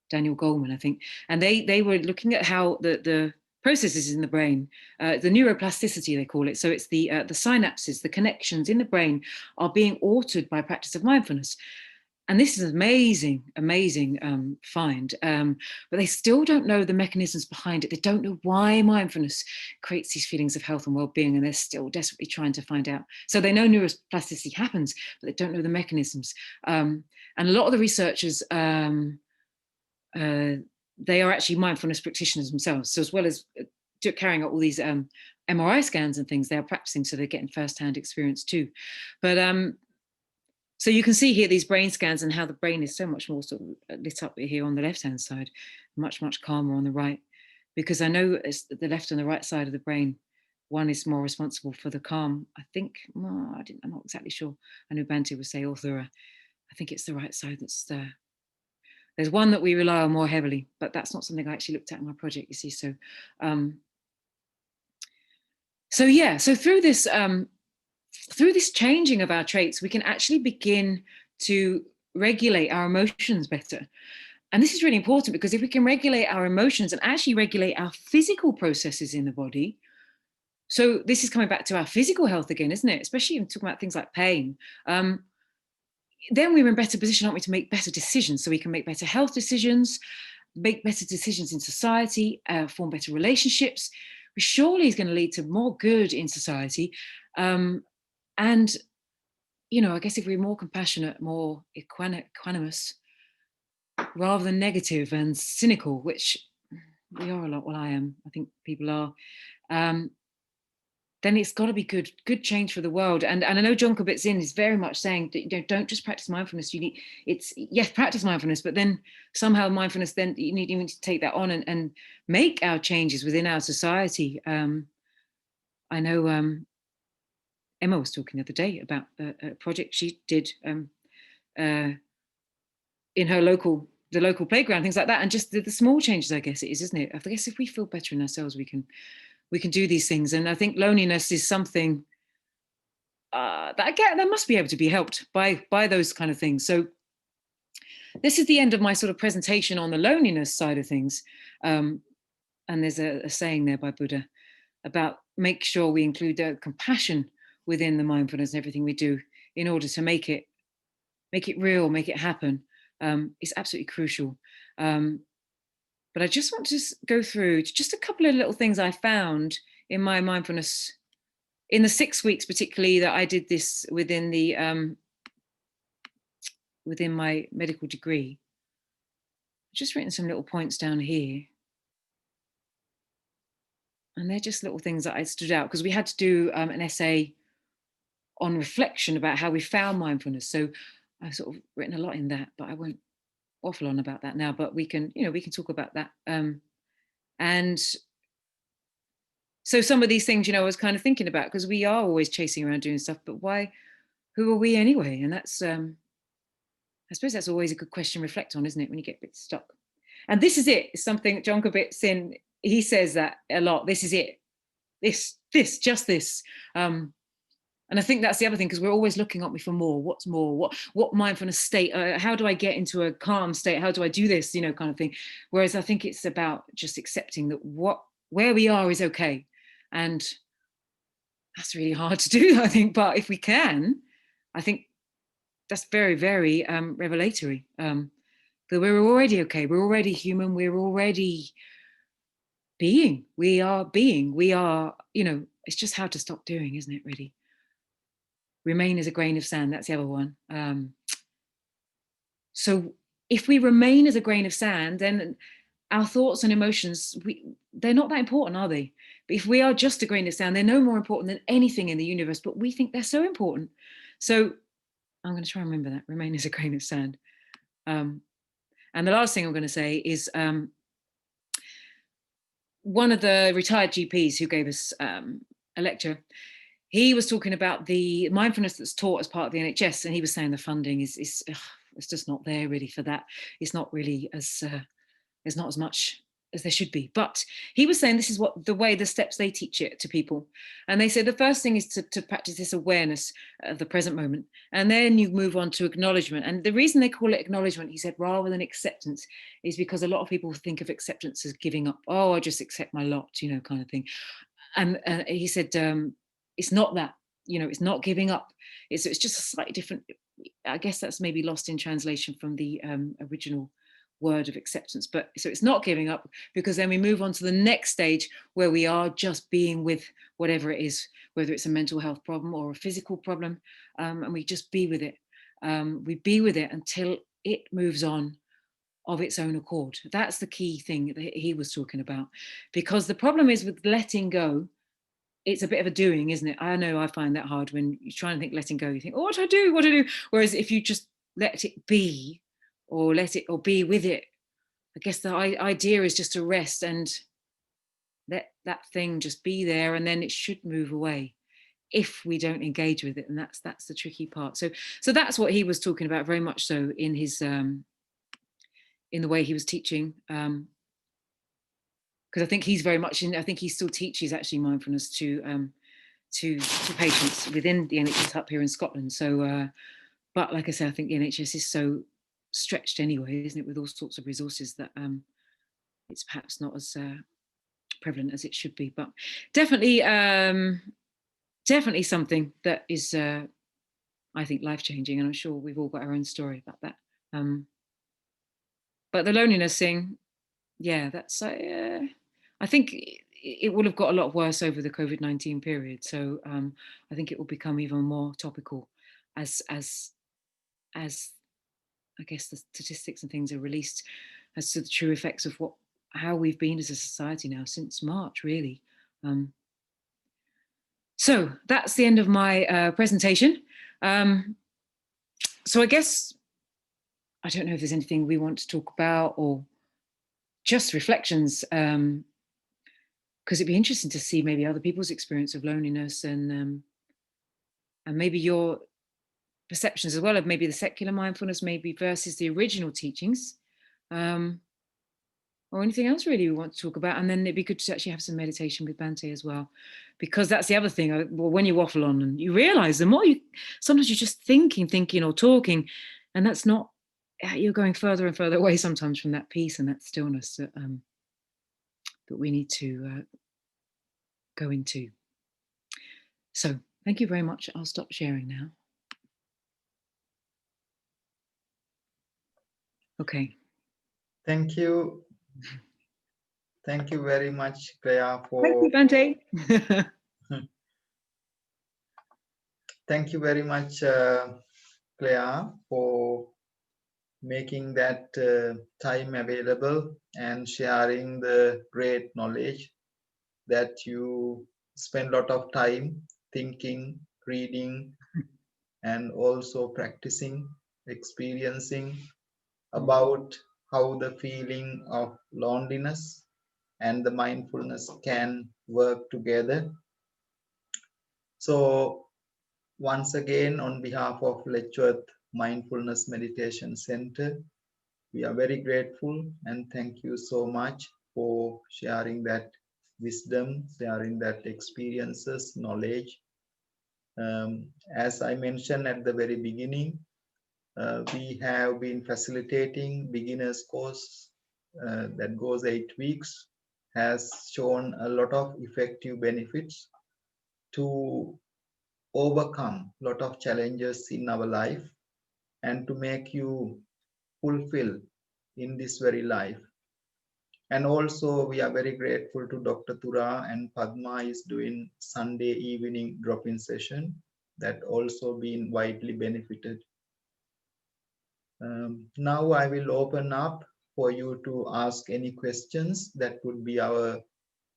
Daniel Goleman, I think. And they were looking at how the processes in the brain, the neuroplasticity they call it. So it's the synapses, the connections in the brain are being altered by practice of mindfulness. And this is an amazing find, but they still don't know the mechanisms behind it. They don't know why mindfulness creates these feelings of health and well-being, and they're still desperately trying to find out. So they know neuroplasticity happens, but they don't know the mechanisms. And a lot of the researchers, they are actually mindfulness practitioners themselves. So as well as carrying out all these MRI scans and things, they're practicing, so they're getting first-hand experience too. But so you can see here these brain scans and how the brain is so much more sort of lit up here on the left-hand side, much calmer on the right, because I know it's the left and the right side of the brain. One is more responsible for the calm. I think, I'm not exactly sure. I know Bhante would say Authora. I think it's the right side that's there. There's one that we rely on more heavily, but that's not something I actually looked at in my project, you see. So, so through this changing of our traits, we can actually begin to regulate our emotions better. And this is really important, because if we can regulate our emotions and actually regulate our physical processes in the body, so this is coming back to our physical health again, isn't it? Especially when talking about things like pain. Then we're in better position, aren't we, to make better decisions. So we can make better health decisions, make better decisions in society, form better relationships, which surely is going to lead to more good in society. And, you know, I guess if we're more compassionate, more equanimous, rather than negative and cynical, which we are a lot, well, I am, I think people are, then it's got to be good change for the world. And I know John Kabat-Zinn is very much saying that, you know, don't just practice mindfulness. Yes, practice mindfulness, but then somehow mindfulness, then you need even to take that on and make our changes within our society. I know Emma was talking the other day about a project she did in her local playground, things like that, and just the small changes, I guess it is, isn't it? I guess if we feel better in ourselves, we can do these things. And I think loneliness is something that must be able to be helped by those kind of things. So this is the end of my sort of presentation on the loneliness side of things. And there's a saying there by Buddha about make sure we include compassion within the mindfulness and everything we do in order to make it real, make it happen. It's absolutely crucial. But I just want to go through just a couple of little things I found in my mindfulness in the 6 weeks, particularly that I did this within my medical degree. I've just written some little points down here. And they're just little things that I stood out, because we had to do an essay on reflection about how we found mindfulness. So I've sort of written a lot in that, but I won't waffle on about that now, but we can talk about that. And so some of these things, I was kind of thinking about, because we are always chasing around doing stuff, but why, who are we anyway? And that's, I suppose that's always a good question to reflect on, isn't it, when you get a bit stuck? And this is it. It's something John Kabat-Zinn, he says that a lot. This is it. Just this. And I think that's the other thing, because we're always looking, aren't we, for more. What's more? What mindfulness state? How do I get into a calm state? How do I do this? Kind of thing. Whereas I think it's about just accepting that where we are is okay, and that's really hard to do, I think. But if we can, I think that's very, very revelatory. That we're already okay. We're already human. We're already being. We are being. We are. It's just how to stop doing, isn't it? Really. Remain as a grain of sand, that's the other one. So if we remain as a grain of sand, then our thoughts and emotions, they're not that important, are they? But if we are just a grain of sand, they're no more important than anything in the universe, but we think they're so important. So I'm going to try and remember that, remain as a grain of sand. And the last thing I'm going to say is one of the retired GPs who gave us a lecture, he was talking about the mindfulness that's taught as part of the NHS, and he was saying the funding is it's just not there really for that. It's not really as there's not as much as there should be. But he was saying this is what the steps they teach it to people. And they say the first thing is to practice this awareness of the present moment. And then you move on to acknowledgement. And the reason they call it acknowledgement, he said, rather than acceptance, is because a lot of people think of acceptance as giving up. Oh, I just accept my lot, kind of thing. And he said, it's not that, it's not giving up. It's just a slightly different, I guess that's maybe lost in translation from the original word of acceptance. But so it's not giving up, because then we move on to the next stage where we are just being with whatever it is, whether it's a mental health problem or a physical problem, and we just be with it. We be with it until it moves on of its own accord. That's the key thing that he was talking about, because the problem is with letting go, it's a bit of a doing, isn't it? I know I find that hard when you're trying to think letting go. You think, oh, what do I do? Whereas if you just let it be, or be with it, I guess the idea is just to rest and let that thing just be there, and then it should move away if we don't engage with it. And that's the tricky part. So that's what he was talking about, very much so in his in the way he was teaching. Because I think he's very much I think he still teaches actually mindfulness to patients within the NHS up here in Scotland. So, but like I said, I think the NHS is so stretched anyway, isn't it, with all sorts of resources, that it's perhaps not as prevalent as it should be. But definitely something that is, I think, life-changing, and I'm sure we've all got our own story about that. But the loneliness thing, yeah, that's I think it will have got a lot worse over the COVID-19 period. So I think it will become even more topical as I guess the statistics and things are released as to the true effects of how we've been as a society now since March, really. So that's the end of my presentation. So I guess, I don't know if there's anything we want to talk about, or just reflections, because it'd be interesting to see maybe other people's experience of loneliness, and maybe your perceptions as well of maybe the secular mindfulness, maybe versus the original teachings, or anything else really we want to talk about. And then it'd be good to actually have some meditation with Bhante as well, because that's the other thing. When you waffle on and you realize the more sometimes you're just thinking or talking, and that's not, you're going further and further away sometimes from that peace and that stillness that we need to go into. So thank you very much. I'll stop sharing now. Okay.
Thank you. Thank you very much, Claire.
Thank you, Bhante.
Thank you very much, Claire, for making that time available and sharing the great knowledge that you spend a lot of time thinking, reading, and also practicing, experiencing about how the feeling of loneliness and the mindfulness can work together. So once again, on behalf of Letchworth Mindfulness Meditation Center, we are very grateful and thank you so much for sharing that wisdom, sharing that experiences, knowledge. As I mentioned at the very beginning, we have been facilitating beginners course that goes 8 weeks, has shown a lot of effective benefits to overcome a lot of challenges in our life and to make you fulfill in this very life. And also we are very grateful to Dr. Tura and Padma is doing Sunday evening drop-in session that also been widely benefited. Now I will open up for you to ask any questions. That would be our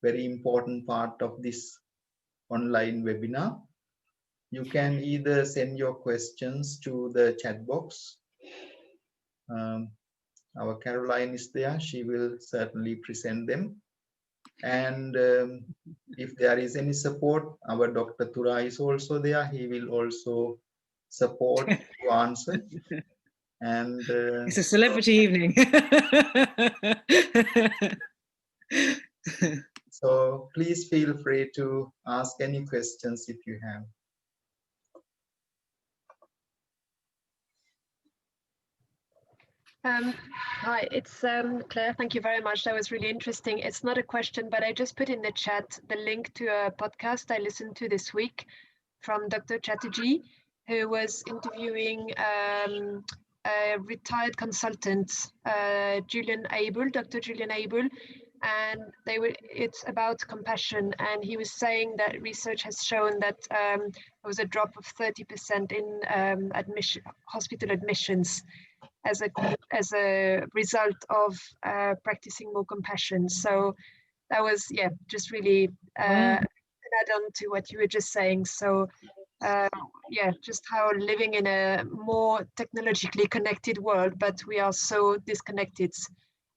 very important part of this online webinar. You can either send your questions to the chat box. Our Caroline is there. She will certainly present them. And if there is any support, our Dr. Tura is also there. He will also support to answer. And
it's a celebrity evening.
So please feel free to ask any questions if you have.
Hi, it's Claire. Thank you very much. That was really interesting. It's not a question, but I just put in the chat the link to a podcast I listened to this week from Dr. Chatterjee, who was interviewing a retired consultant, Julian Abel, Dr. Julian Abel, and it's about compassion. And he was saying that research has shown that there was a drop of 30% in hospital admissions as a result of practicing more compassion. So that was, yeah, just really an add-on to what you were just saying. So yeah, just how living in a more technologically connected world, but we are so disconnected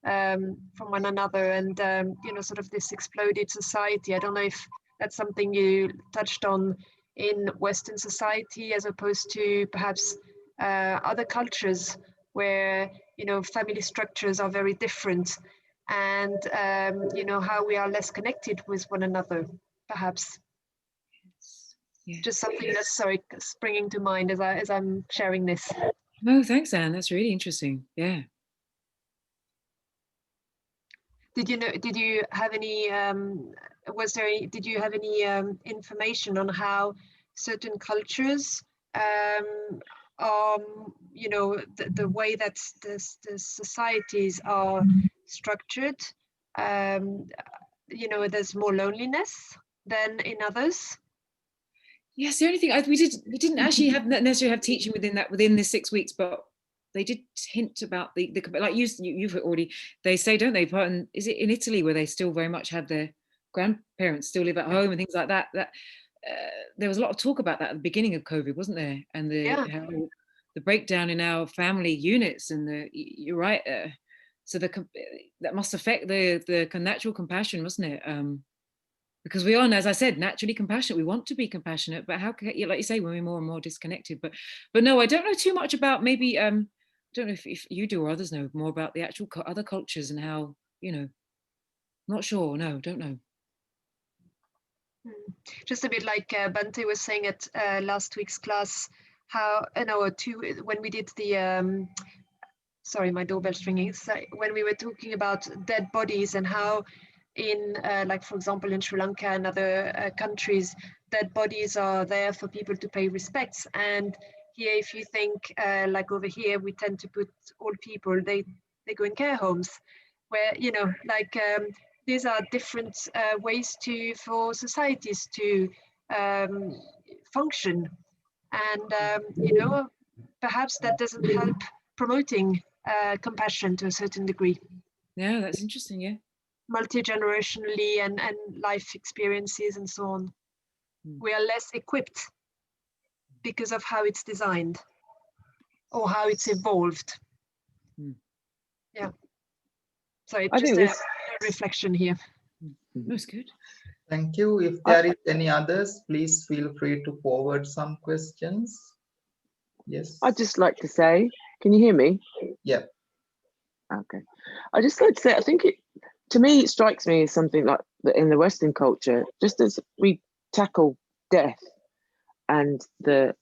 from one another, and you know, sort of this exploded society. I don't know if that's something you touched on in Western society as opposed to perhaps other cultures where, you know, family structures are very different, and you know, how we are less connected with one another, perhaps. Yeah. Just something that's springing to mind as I'm sharing this.
No, thanks, Anne. That's really interesting. Yeah.
Did you have any did you have any information on how certain cultures you know, the way that the societies are structured, you know, there's more loneliness than in others?
Yes, the only thing we didn't actually necessarily have teaching within the 6 weeks, but they did hint about the like you've already, they say, don't they, is it in Italy where they still very much have their grandparents still live at home and things like that, there was a lot of talk about that at the beginning of COVID, wasn't there? And how the breakdown in our family units, and you're right, so that must affect the natural compassion, mustn't it? Because we are, as I said, naturally compassionate. We want to be compassionate, but how can, like you say, when we're more and more disconnected. But no, I don't know too much about, maybe I don't know if you do or others know more about the actual other cultures and how, you know, not sure. No, don't know.
Just a bit like Bante was saying at last week's class, how when we did the sorry, my doorbell's ringing. So when we were talking about dead bodies and how in like, for example, in Sri Lanka and other countries, dead bodies are there for people to pay respects. And here, if you think like over here, we tend to put old people, they go in care homes, where, you know, like these are different ways for societies to function. And, you know, perhaps that doesn't help promoting compassion to a certain degree.
Yeah, that's interesting, yeah.
Multi-generationally and life experiences and so on. We are less equipped because of how it's designed or how it's evolved. Yeah. Sorry, just a reflection here.
That's good.
Thank you. If there is any others, please feel free to forward some questions. Yes.
I'd just like to say, can you hear me?
Yeah.
Okay. I just like to say, I think to me, it strikes me as something like that in the Western culture, just as we tackle death and the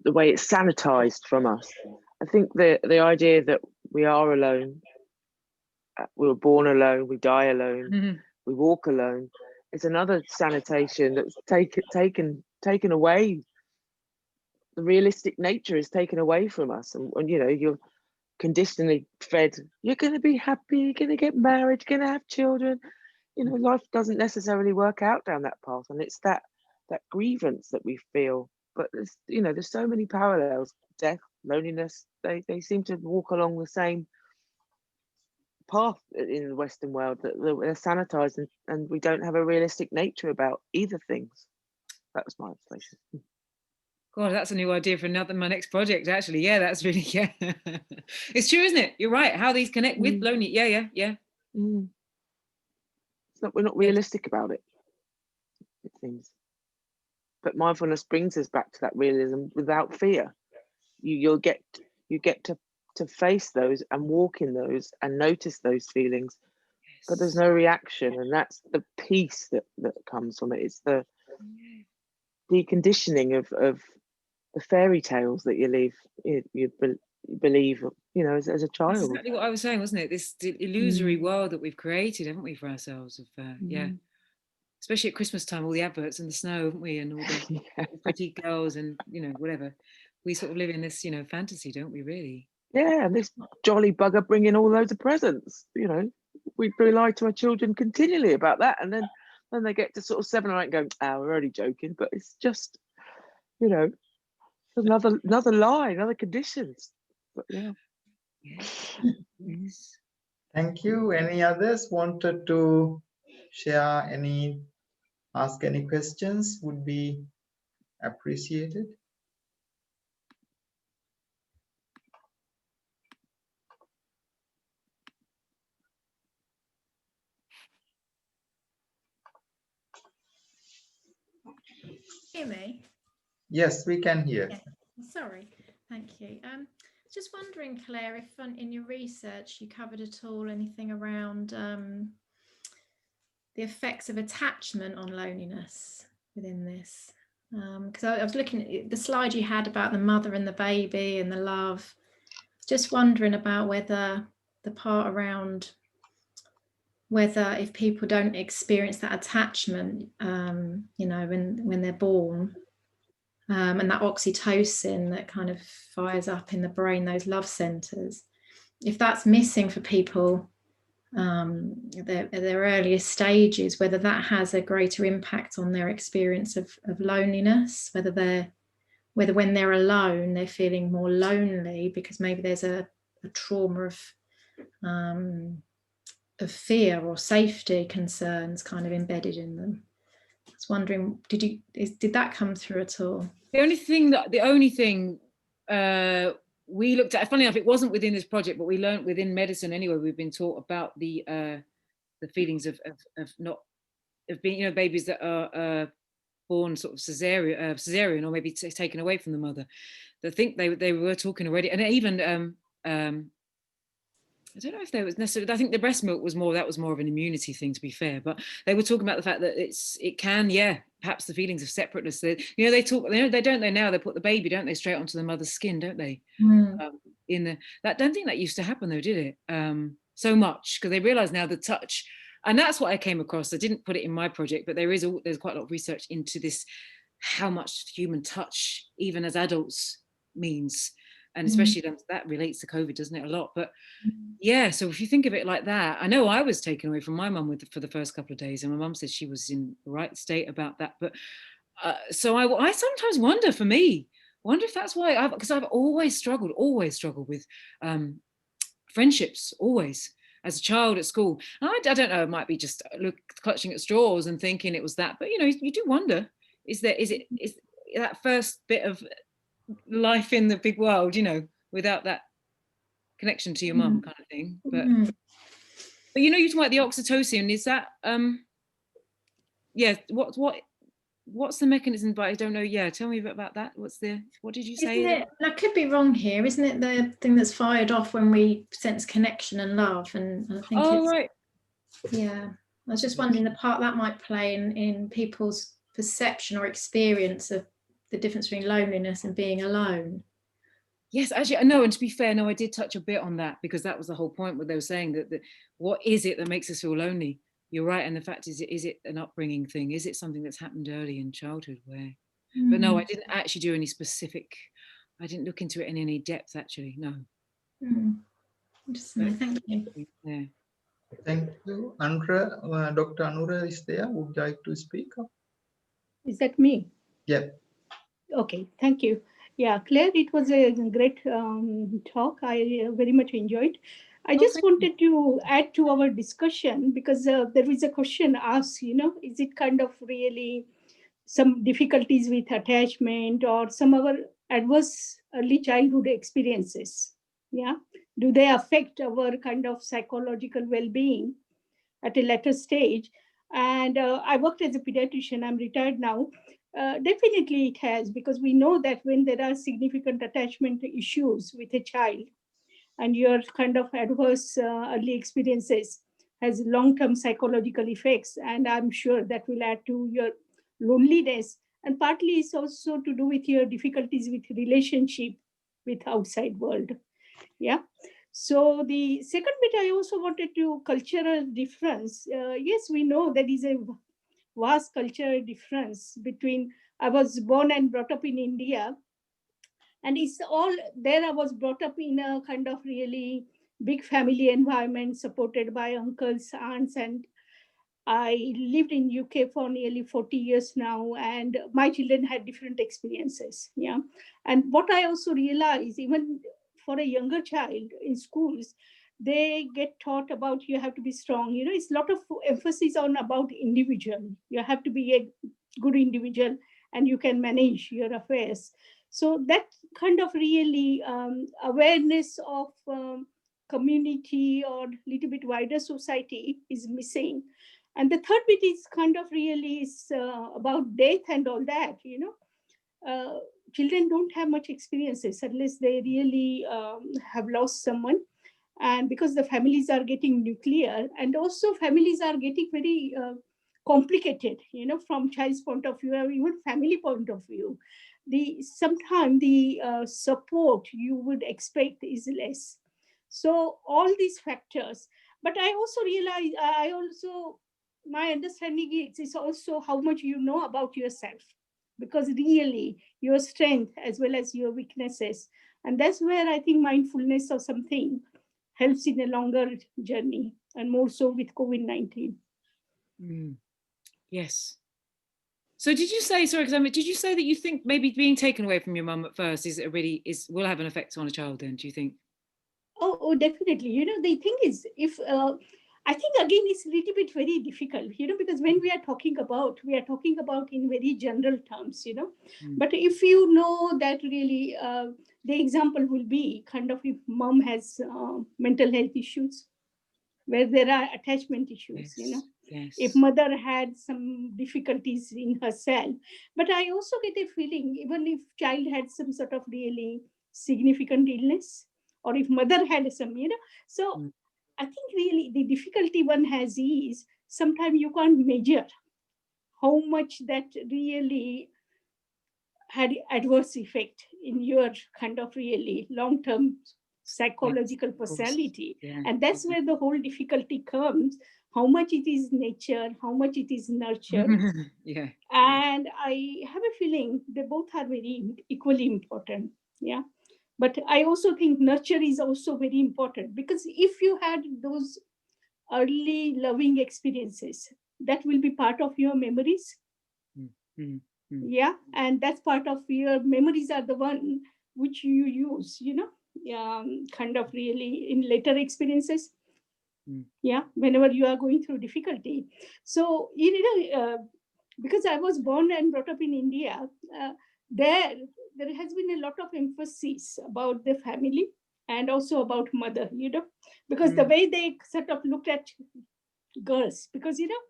way it's sanitized from us. I think the idea that we are alone, we were born alone, we die alone, we walk alone, is another sanitation that's taken away. The realistic nature is taken away from us, and you know, you're conditionally fed, you're going to be happy, you're going to get married, you're going to have children. You know, life doesn't necessarily work out down that path, and it's that grievance that we feel. But there's, you know, there's so many parallels. Death, loneliness, they seem to walk along the same path in the Western world, that they're sanitized, and we don't have a realistic nature about either things. That was my observation.
God, that's a new idea for my next project, actually. Yeah, that's really, yeah. It's true, isn't it? You're right. How these connect with lonely. Yeah.
We're not realistic about it seems. But mindfulness brings us back to that realism without fear. You get to face those and walk in those and notice those feelings but there's no reaction, and that's the peace that comes from it. It's the deconditioning of the fairy tales that you believe, you know, as a child.
That's exactly what I was saying, wasn't it? This illusory world that we've created, haven't we, for ourselves? Of yeah, especially at Christmas time, all the adverts and the snow, haven't we, and all the pretty girls and, you know, whatever. We sort of live in this, you know, fantasy, don't we? Really?
Yeah, and this jolly bugger bringing all loads of presents. You know, we lie to our children continually about that, and then they get to sort of 7 or 8 and go, "Oh, we're only joking," but it's just, you know, another lie, another conditions. But yeah.
Yes.
Thank you. Any others wanted to share ask any questions? Would be appreciated.
Hear me?
Yes, we can hear.
Yeah. Sorry, thank you. Just wondering, Claire, if in your research you covered at all anything around the effects of attachment on loneliness within this, because I was looking at the slide you had about the mother and the baby and the love. Just wondering about whether the part around whether if people don't experience that attachment, you know, when they're born, and that oxytocin that kind of fires up in the brain, those love centers, if that's missing for people at their earliest stages, whether that has a greater impact on their experience of loneliness, whether when they're alone they're feeling more lonely because maybe there's a trauma of fear or safety concerns kind of embedded in them. I was wondering, did that come through at all?
The only thing we looked at, funny enough, it wasn't within this project, but we learned within medicine anyway. We've been taught about the feelings of being, you know, babies that are born sort of cesarean or maybe taken away from the mother. I think they were talking already, and even I don't know if there was necessarily, I think the breast milk was more of an immunity thing, to be fair, but they were talking about the fact that it can, perhaps the feelings of separateness. They talk, they don't they now, they put the baby, don't they, straight onto the mother's skin, don't they? I don't think that used to happen though, did it? So much, because they realize now the touch, and that's what I came across. I didn't put it in my project, but there's quite a lot of research into this, how much human touch, even as adults, means. And especially that relates to COVID, doesn't it, a lot? But yeah, so if you think of it like that, I know I was taken away from my mum for the first couple of days, and my mum said she was in the right state about that. But so I sometimes wonder if that's why, because I've always struggled with friendships, always, as a child at school. And I don't know, it might be just clutching at straws and thinking it was that, but you know, you do wonder, is that first bit of life in the big world, you know, without that connection to your mum, kind of thing. But you know, you talk about the oxytocin, is that what's the mechanism? But I don't know. Tell me a bit about that. What did you say?
I could be wrong here. Isn't it the thing that's fired off when we sense connection and love? And I think
right.
Yeah, I was just wondering the part that might play in people's perception or experience of the difference between loneliness and being alone.
Yes, actually, I know. And to be fair, no, I did touch a bit on that, because that was the whole point, where they were saying that what is it that makes us feel lonely? You're right. And the fact is it an upbringing thing? Is it something that's happened early in childhood where, but no, I didn't actually do any specific, I didn't look into it in any depth, actually, no.
Interesting. Thank you.
Yeah.
Thank you. Anura, Dr. Anura is there. Would you like to speak?
Is that me?
Yeah.
Okay, thank you. Yeah, Claire, it was a great talk. I very much enjoyed. I just wanted to add to our discussion, because there is a question asked, you know, is it kind of really some difficulties with attachment or some of our adverse early childhood experiences? Yeah, do they affect our kind of psychological well-being at a later stage? And I worked as a pediatrician. I'm retired now. Definitely it has, because we know that when there are significant attachment issues with a child and your kind of adverse early experiences has long-term psychological effects, and I'm sure that will add to your loneliness, and partly it's also to do with your difficulties with relationship with outside world. Yeah. So the second bit, I also wanted to cultural difference. Yes, we know there is a vast cultural difference between, I was born and brought up in India, and it's all there. I was brought up in a kind of really big family environment supported by uncles, aunts, and I lived in UK for nearly 40 years now, and my children had different experiences. Yeah. And what I also realized, even for a younger child in schools, they get taught about you have to be strong. You know, it's a lot of emphasis on about individual. You have to be a good individual and you can manage your affairs. So that kind of really awareness of community or little bit wider society is missing. And the third bit is kind of really is about death and all that, you know. Children don't have much experiences unless they really have lost someone. And because the families are getting nuclear, and also families are getting very complicated, you know, from child's point of view or even family point of view. Sometimes the support you would expect is less. So all these factors. But I also realize, my understanding is also how much you know about yourself, because really your strength as well as your weaknesses. And that's where I think mindfulness or something helps in a longer journey, and more so with COVID-19.
Yes. So did you say, sorry, because did you say that you think maybe being taken away from your mum at first will have an effect on a child then, do you think?
Oh, definitely. You know, the thing is, if I think again it's a little bit very difficult, you know, because when we are talking about in very general terms, you know. But if you know that really the example will be kind of if mom has mental health issues, where there are attachment issues, you know.
Yes.
If mother had some difficulties in herself. But I also get a feeling, even if child had some sort of really significant illness, or if mother had some, you know. So I think really the difficulty one has is sometimes you can't measure how much that really had adverse effect in your kind of really long-term psychological personality. And that's where the whole difficulty comes, how much it is nature, how much it is nurture.
Yeah.
And I have a feeling they both are very equally important. Yeah. But I also think nurture is also very important, because if you had those early loving experiences, that will be part of your memories. Yeah. And that's part of your memories are the one which you use, you know, kind of really in later experiences. Yeah. Whenever you are going through difficulty. So, you know, because I was born and brought up in India, there has been a lot of emphasis about the family and also about mother, you know, because the way they sort of looked at girls, because, you know,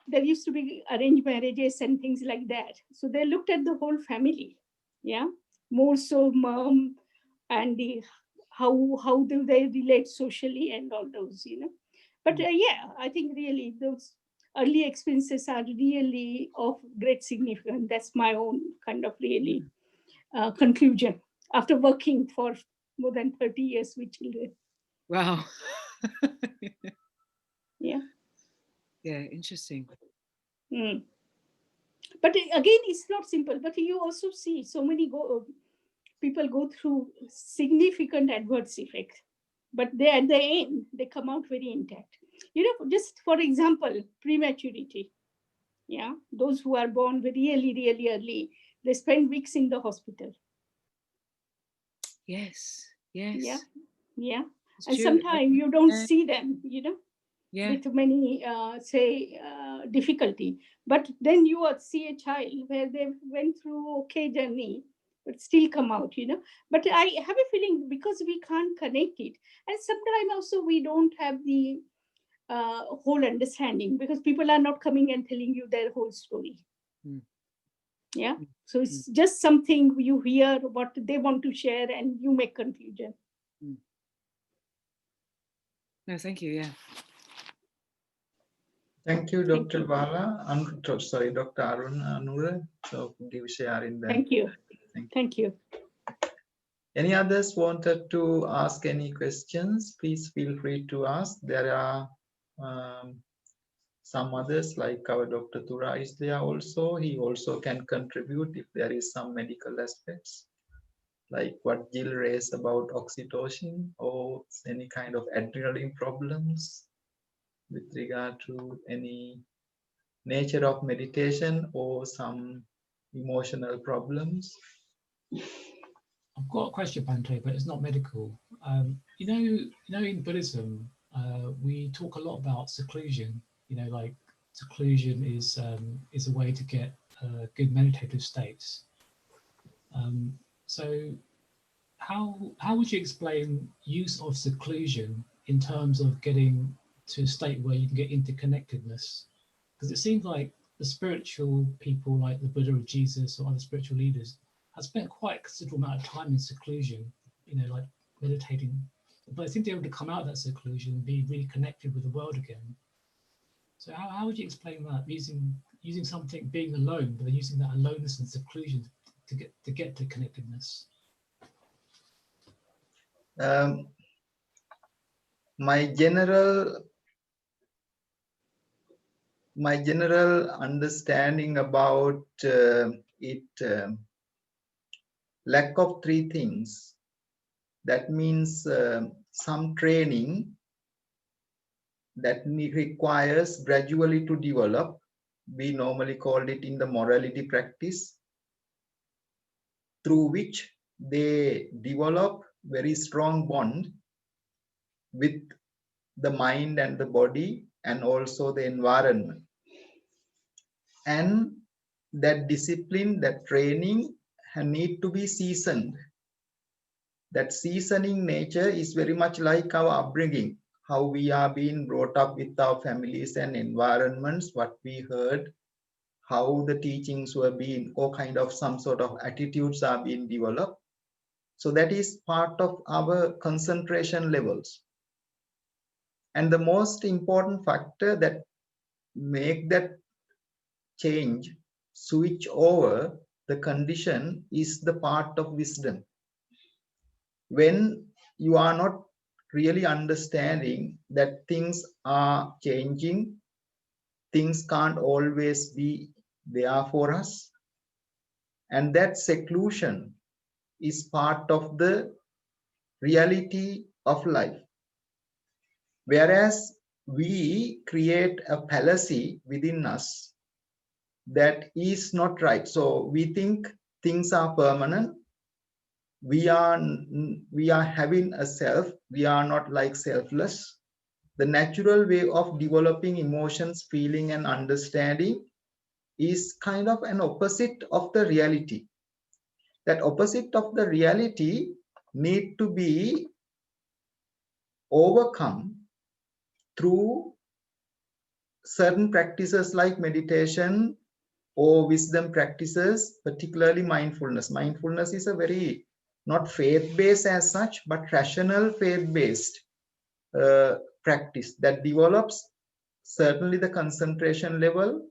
there used to be arranged marriages and things like that. So they looked at the whole family. Yeah. More so mom and how do they relate socially and all those, you know. But yeah, I think really those early experiences are really of great significance. That's my own kind of really conclusion after working for more than 30 years with children.
Wow.
Yeah.
Yeah, interesting.
But again, it's not simple. But you also see so many people go through significant adverse effects, but they at the end they come out very intact. You know, just for example, prematurity. Yeah, those who are born really, really early, they spend weeks in the hospital.
Yes. Yes.
Yeah. Yeah.
It's
and
true.
sometimes you don't see them, you know, with many difficulty. But then you see a child where they went through okay journey, but still come out, you know. But I have a feeling because we can't connect it, and sometimes also we don't have the whole understanding, because people are not coming and telling you their whole story. Yeah. So it's just something you hear what they want to share and you make confusion.
No, thank you. Yeah.
Thank you,
Thank
Dr.
you.
Bala. Sorry, Dr. Arun Anura. So, sharing that.
Thank you. Thank you.
Any others wanted to ask any questions? Please feel free to ask. There are some others, like our Dr. Tura is there also. He also can contribute if there is some medical aspects, like what Jill raised about oxytocin or any kind of adrenaline problems with regard to any nature of meditation or some emotional problems.
I've got a question, Bante, but it's not medical. You know, in Buddhism, we talk a lot about seclusion. You know, like seclusion is a way to get good meditative states. So, how would you explain use of seclusion in terms of getting to a state where you can get interconnectedness? Because it seems like the spiritual people, like the Buddha or Jesus or other spiritual leaders, have spent quite a considerable amount of time in seclusion, you know, like meditating, but they seem to be able to come out of that seclusion and be really connected with the world again. So how would you explain that, using something, being alone, but then using that aloneness and seclusion to get to connectedness?
My general understanding about lack of three things. That means some training that requires gradually to develop. We normally called it in the morality practice, through which they develop very strong bond with the mind and the body and also the environment. And that discipline, that training need to be seasoned. That seasoning nature is very much like our upbringing, how we are being brought up with our families and environments, what we heard, how the teachings were being, or kind of some sort of attitudes are being developed. So that is part of our concentration levels. And the most important factor that make that change, switch over the condition, is the part of wisdom. When you are not really understanding that things are changing, things can't always be there for us, and that seclusion is part of the reality of life. Whereas we create a fallacy within us that is not right. So we think things are permanent. We are having a self. We are not like selfless. The natural way of developing emotions, feeling, and understanding is kind of an opposite of the reality. That opposite of the reality need to be overcome through certain practices like meditation or wisdom practices, particularly mindfulness. Mindfulness is a very, not faith-based as such, but rational faith-based practice that develops certainly the concentration level,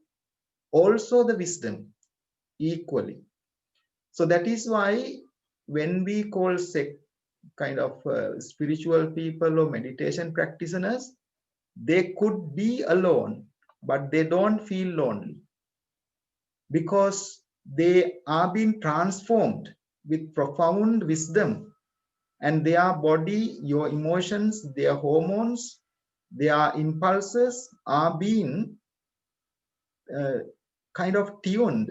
also the wisdom equally. So that is why when we call kind of spiritual people or meditation practitioners, they could be alone, but they don't feel lonely, because they are being transformed with profound wisdom, and their body, your emotions, their hormones, their impulses are being kind of tuned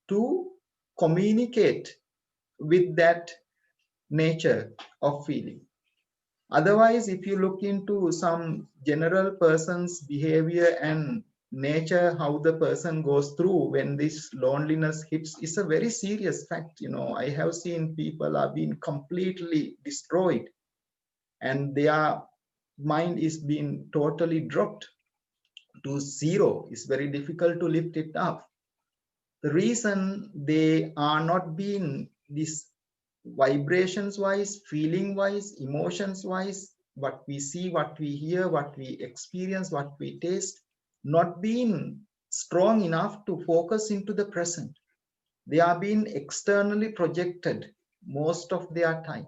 to communicate with that nature of feeling. Otherwise, if you look into some general person's behavior and nature, how the person goes through when this loneliness hits, is a very serious fact. You know, I have seen people are being completely destroyed and their mind is being totally dropped to zero. It's very difficult to lift it up. The reason they are not being this vibrations wise, feeling wise, emotions wise, what we see, what we hear, what we experience, what we taste, not been strong enough to focus into the present. They are being externally projected most of their time.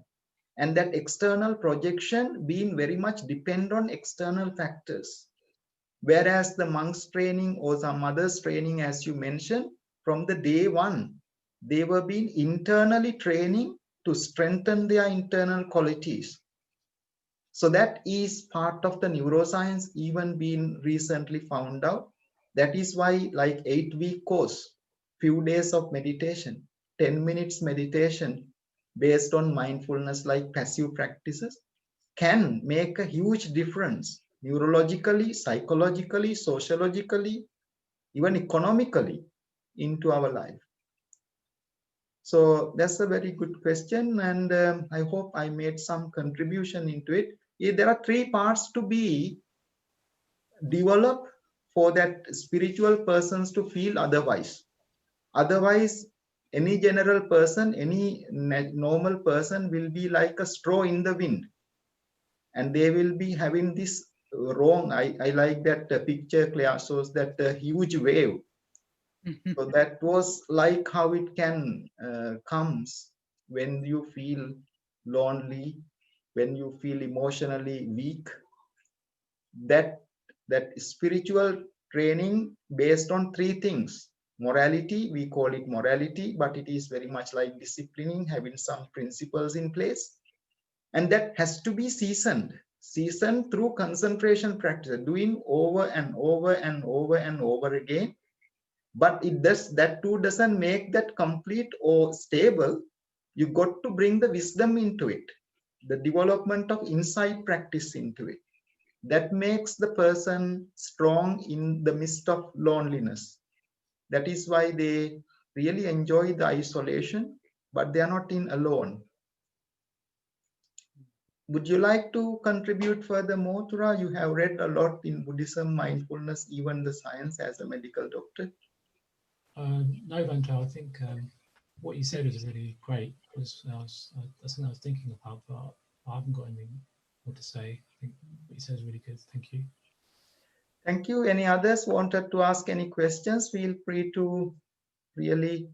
And that external projection being very much depend on external factors. Whereas the monks training or some others training, as you mentioned, from the day one, they were being internally training to strengthen their internal qualities. So that is part of the neuroscience even been recently found out. That is why like 8-week course, few days of meditation, 10 minutes meditation based on mindfulness like passive practices can make a huge difference neurologically, psychologically, sociologically, even economically into our life. So that's a very good question, and I hope I made some contribution into it. There are 3 parts to be developed for that spiritual persons to feel otherwise. Otherwise, any general person, any normal person will be like a straw in the wind. And they will be having this wrong, I like that picture Claire shows, that huge wave. So that was like how it can comes when you feel lonely, when you feel emotionally weak. That spiritual training based on 3 things. Morality, we call it morality, but it is very much like disciplining, having some principles in place. And that has to be seasoned through concentration practice, doing over and over and over and over again. But that too doesn't make that complete or stable. You got to bring the wisdom into it, the development of insight practice into it. That makes the person strong in the midst of loneliness. That is why they really enjoy the isolation, but they are not in alone. Would you like to contribute furthermore, Tura? You have read a lot in Buddhism, mindfulness, even the science as a medical doctor.
No, Bhante, I think what you said is really great. That's something I was thinking about, but I haven't got anything more to say. I think what you said is really good. Thank you.
Thank you. Any others wanted to ask any questions? Feel free to really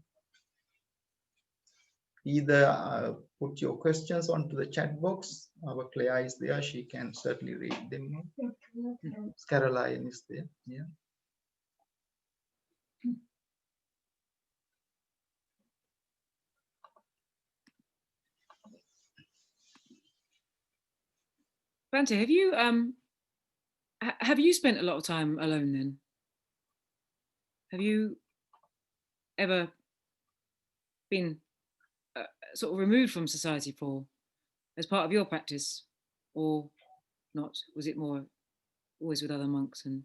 either put your questions onto the chat box. Our Claire is there. She can certainly read them. Caroline is there. Yeah.
Bhante, have you spent a lot of time alone then? Have you ever been sort of removed from society as part of your practice, or not? Was it more always with other monks? And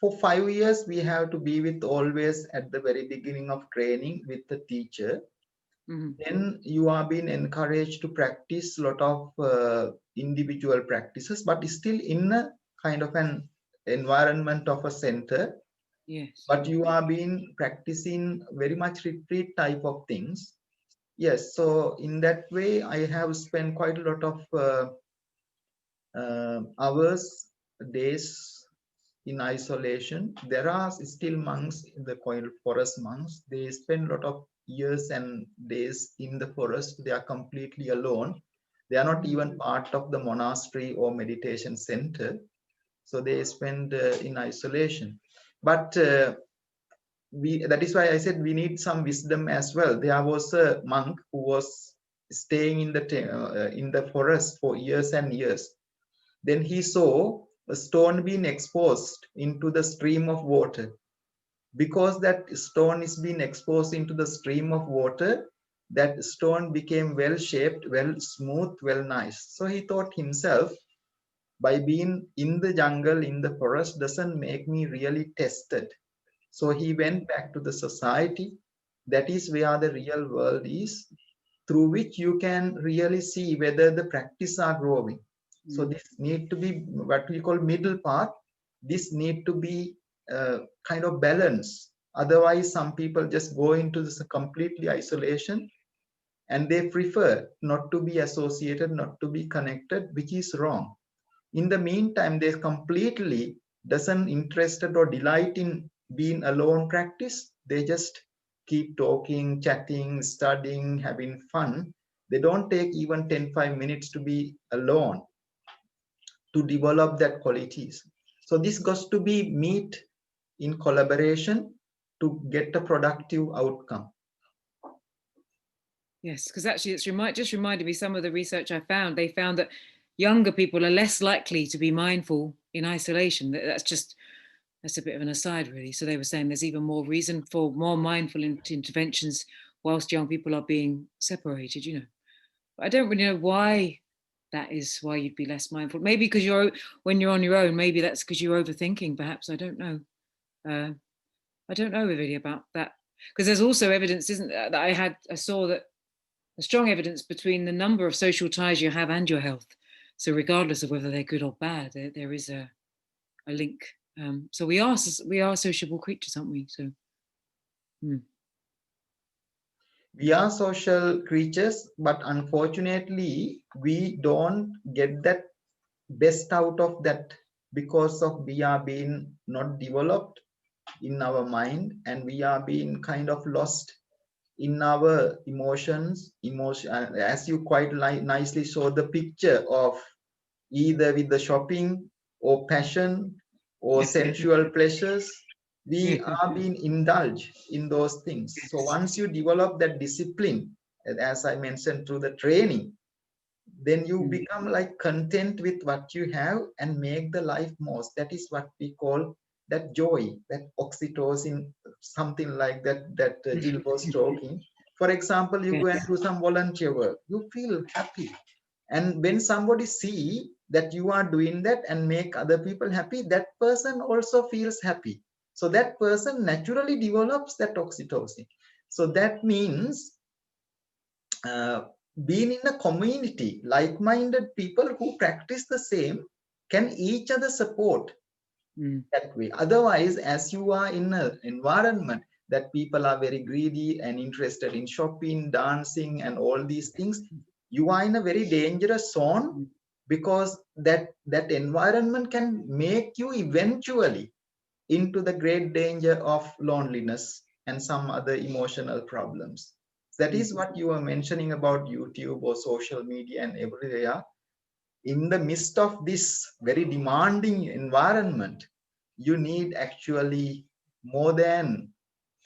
for 5 years, we have to be with always at the very beginning of training with the teacher. Then you are being encouraged to practice a lot of individual practices, but still in a kind of an environment of a center.
Yes.
But you are being practicing very much retreat type of things. Yes, so in that way, I have spent quite a lot of hours, days in isolation. There are still monks, the forest monks. They spend a lot of years and days in the forest. They are completely alone. They are not even part of the monastery or meditation center. So they spend in isolation. But that is why I said we need some wisdom as well. There was a monk who was staying in the forest for years and years. Then he saw a stone being exposed into the stream of water. Because that stone is being exposed into the stream of water, that stone became well shaped, well smooth, well nice. So he thought himself, by being in the jungle, in the forest, doesn't make me really tested. So he went back to the society. That is where the real world is, through which you can really see whether the practice are growing. So this need to be what we call middle path. This need to be kind of balance. Otherwise, some people just go into this completely isolation, and they prefer not to be associated, not to be connected, which is wrong. In the meantime, they completely doesn't interested or delight in being alone practice, they just keep talking, chatting, studying, having fun. They don't take even 10-5 minutes to be alone to develop that qualities. So this got to be meet in collaboration to get a productive outcome.
Yes, because actually it's just reminded me some of the research I found. They found that younger people are less likely to be mindful in isolation. That's a bit of an aside, really. So they were saying there's even more reason for more mindful interventions whilst young people are being separated, you know. But I don't really know why that is, why you'd be less mindful. Maybe because when you're on your own, maybe that's because you're overthinking, perhaps. I don't know. I don't know really about that. Because there's also evidence, isn't there, that I saw that a strong evidence between the number of social ties you have and your health. So regardless of whether they're good or bad, there is a link. So we are sociable creatures, aren't we? So
we are social creatures, but unfortunately we don't get that best out of that because of we are being not developed in our mind, and we are being kind of lost in our emotions. As you quite nicely saw the picture of either with the shopping or passion or sensual pleasures, we are being indulged in those things. So once you develop that discipline, as I mentioned through the training, then you become like content with what you have and make the life most. That is what we call that joy, that oxytocin, something like that Jill was talking. For example, you go and do some volunteer work, you feel happy. And when somebody see that you are doing that and make other people happy, that person also feels happy. So that person naturally develops that oxytocin. So that means being in a community, like-minded people who practice the same can each other support that way. Otherwise, as you are in an environment that people are very greedy and interested in shopping, dancing, and all these things, you are in a very dangerous zone, because that environment can make you eventually into the great danger of loneliness and some other emotional problems. That is what you were mentioning about YouTube or social media and everywhere. In the midst of this very demanding environment, you need actually more than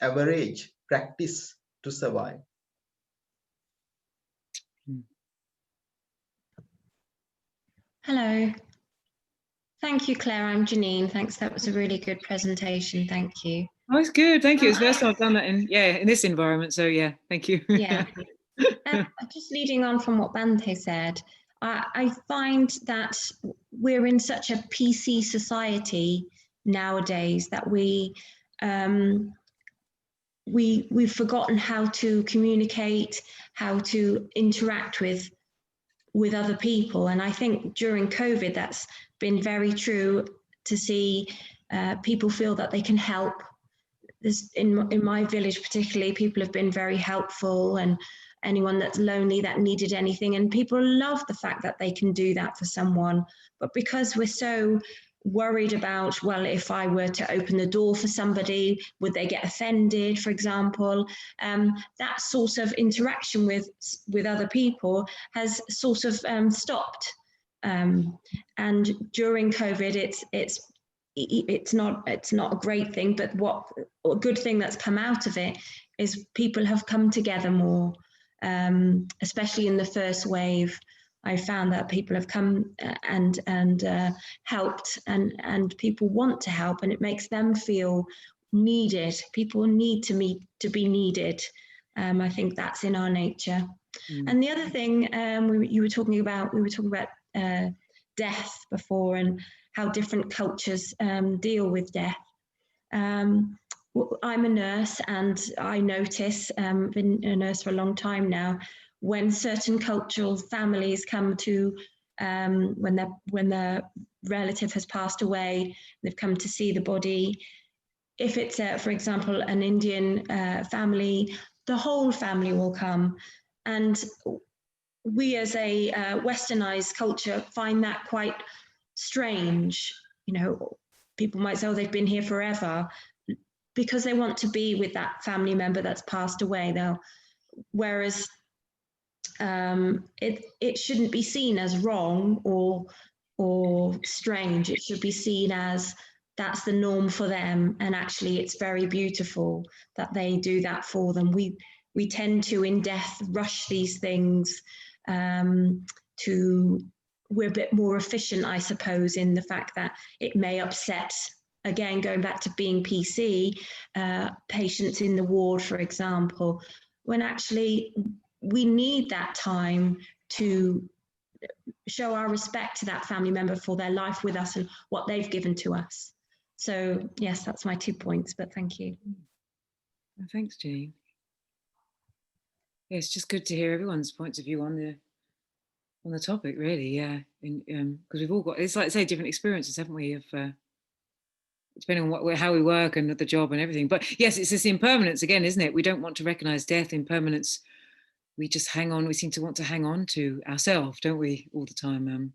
average practice to survive.
Hello. Thank you, Claire. I'm Janine. Thanks. That was a really good presentation. Thank you.
Oh, it's good. Thank you. It's the first time I've done that in this environment. So yeah, thank you.
Yeah. Just leading on from what Bante said, I find that we're in such a PC society nowadays that we've forgotten how to communicate, how to interact with other people. And I think during COVID, that's been very true, to see people feel that they can help. In my village particularly, people have been very helpful, and anyone that's lonely that needed anything, and people love the fact that they can do that for someone. But because we're so worried about, well, if I were to open the door for somebody, would they get offended, for example, that sort of interaction with other people has sort of stopped. And during COVID, it's not a great thing, but a good thing that's come out of it is people have come together more, especially in the first wave. I found that people have come and helped, and people want to help, and it makes them feel needed. People need to be needed. I think that's in our nature. And the other thing we were talking about death before, and how different cultures deal with death. I'm a nurse, and I notice, been a nurse for a long time now, when certain cultural families come to, when their relative has passed away, they've come to see the body. If it's, for example, an Indian family, the whole family will come. And we as a westernized culture find that quite strange. You know, people might say, oh, they've been here forever, because they want to be with that family member that's passed away. Whereas it shouldn't be seen as wrong or strange. It should be seen as that's the norm for them, and actually it's very beautiful that they do that for them. We tend to, in death, rush these things we're a bit more efficient, I suppose, in the fact that it may upset, again, going back to being PC, patients in the ward, for example, when actually we need that time to show our respect to that family member for their life with us and what they've given to us. So yes, that's my 2 points, but thank you.
Thanks, Jean. Yeah, it's just good to hear everyone's points of view on the topic, really. Yeah, because we've all got, it's like I say, different experiences, haven't we, of depending on how we work and the job and everything. But yes, it's this impermanence again, isn't it? We don't want to recognize death, impermanence. We just hang on. We seem to want to hang on to ourselves, don't we, all the time?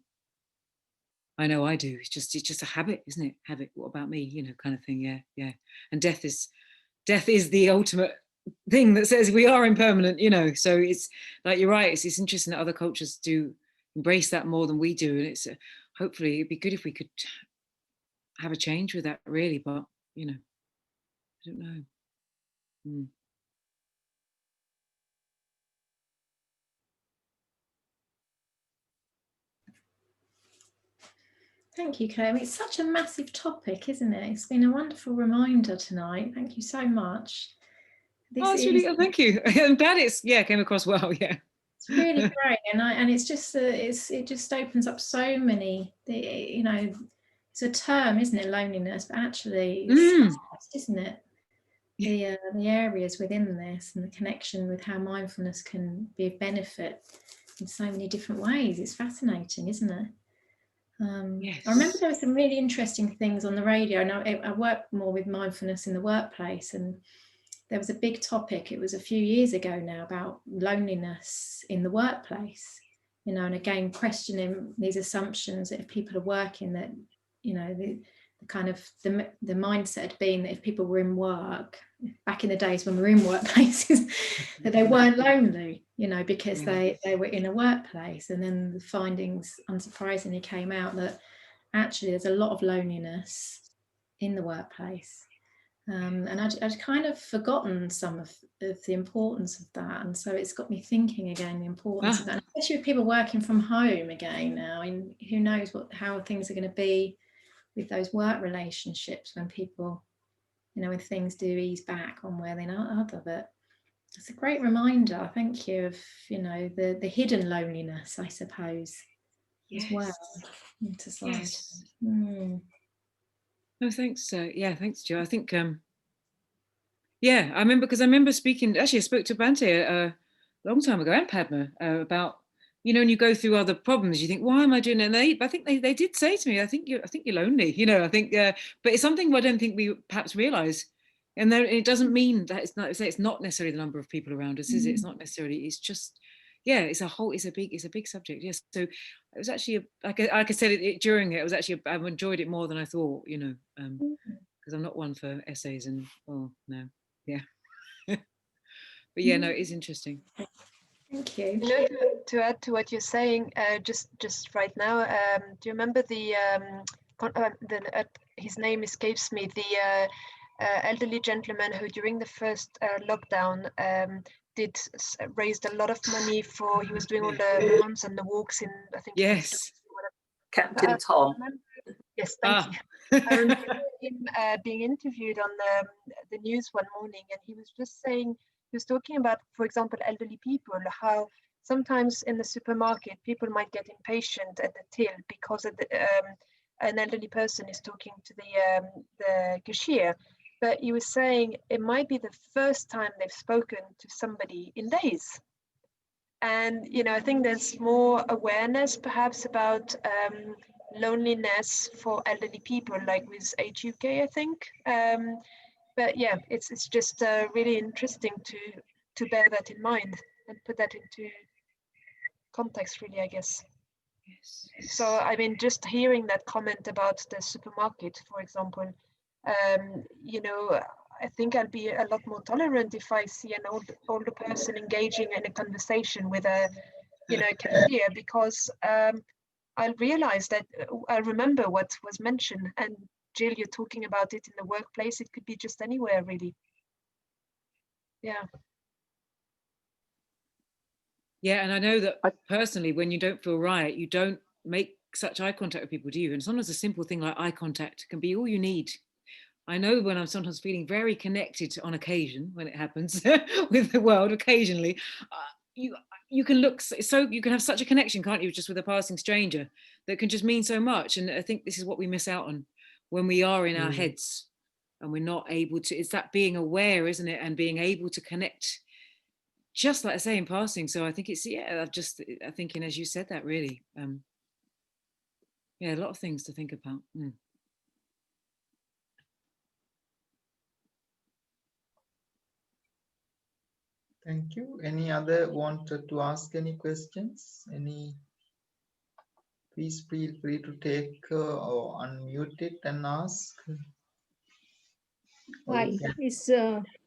I know I do. It's just a habit, isn't it? Habit. What about me? You know, kind of thing. Yeah, yeah. And death is the ultimate thing that says we are impermanent. You know, so it's like you're right. It's interesting that other cultures do embrace that more than we do, and it's hopefully it'd be good if we could have a change with that, really. But you know, I don't know.
Thank you, Claire. It's such a massive topic, isn't it? It's been a wonderful reminder tonight. Thank you so much.
Thank you. I'm glad came across well. Yeah,
it's really great, and it's just it just opens up so many. You know, it's a term, isn't it? Loneliness, but actually, it's isn't it? Yeah. The areas within this and the connection with how mindfulness can be of benefit in so many different ways. It's fascinating, isn't it? Yes. I remember there were some really interesting things on the radio, and I work more with mindfulness in the workplace, and there was a big topic, it was a few years ago now, about loneliness in the workplace, you know, and again questioning these assumptions that if people are working, that, you know, the kind of the mindset had been that if people were in work back in the days when we were in workplaces that they weren't lonely, you know, because they were in a workplace. And then the findings unsurprisingly came out that actually there's a lot of loneliness in the workplace, and I'd kind of forgotten some of the importance of that, and so it's got me thinking again the importance of that, especially with people working from home again now, and who knows how things are going to be with those work relationships when people, you know, when things do ease back one way or the other. But it's a great reminder, thank you, of, you know, the hidden loneliness, I suppose, as well in society.
No, thanks. Thanks, Jo. I think I remember speaking, actually I spoke to Bante a long time ago, and Padma, about, you know, when you go through other problems, you think, why am I doing it? And I think they did say to me, I think you're lonely, you know. I think, but it's something I don't think we perhaps realise. And then it doesn't mean that it's not necessarily the number of people around us, is it? It's not necessarily. It's just, it's a big subject. Yes. So it was actually like I said it during it. It was actually I've enjoyed it more than I thought, you know, because I'm not one for essays and but no, it is interesting.
Thank you.
You know, to add to what you're saying, just right now, do you remember his name escapes me, the elderly gentleman who during the first lockdown raised a lot of money for, he was doing all the runs and the walks in, I think.
Yes.
Captain Tom.
Yes, thank you. I remember him being interviewed on the news one morning, and he was just saying, he was talking about, for example, elderly people, how sometimes in the supermarket people might get impatient at the till because of an elderly person is talking to the cashier. But he was saying it might be the first time they've spoken to somebody in days. And, you know, I think there's more awareness perhaps about loneliness for elderly people, like with Age UK, I think. But yeah, it's just really interesting to bear that in mind and put that into context, really, I guess.
Yes.
So, I mean, just hearing that comment about the supermarket, for example, you know, I think I'll be a lot more tolerant if I see an older person engaging in a conversation with a, you know, cashier, because I'll realize that I remember what was mentioned. And Jill, you're talking about it in the workplace. It could be just anywhere, really. Yeah.
Yeah, and I know that personally, when you don't feel right, you don't make such eye contact with people, do you? And sometimes a simple thing like eye contact can be all you need. I know when I'm sometimes feeling very connected on occasion, when it happens with the world occasionally, you can look so, you can have such a connection, can't you, just with a passing stranger, that can just mean so much. And I think this is what we miss out on when we are in our heads and we're not able to. It's that being aware, isn't it, and being able to connect, just like I say, in passing. So I think it's, yeah, I'm thinking as you said that, really, yeah, a lot of things to think about.
Thank you. Any other wanted to ask any questions? Please feel free to take or unmute it and ask.
Hi, it's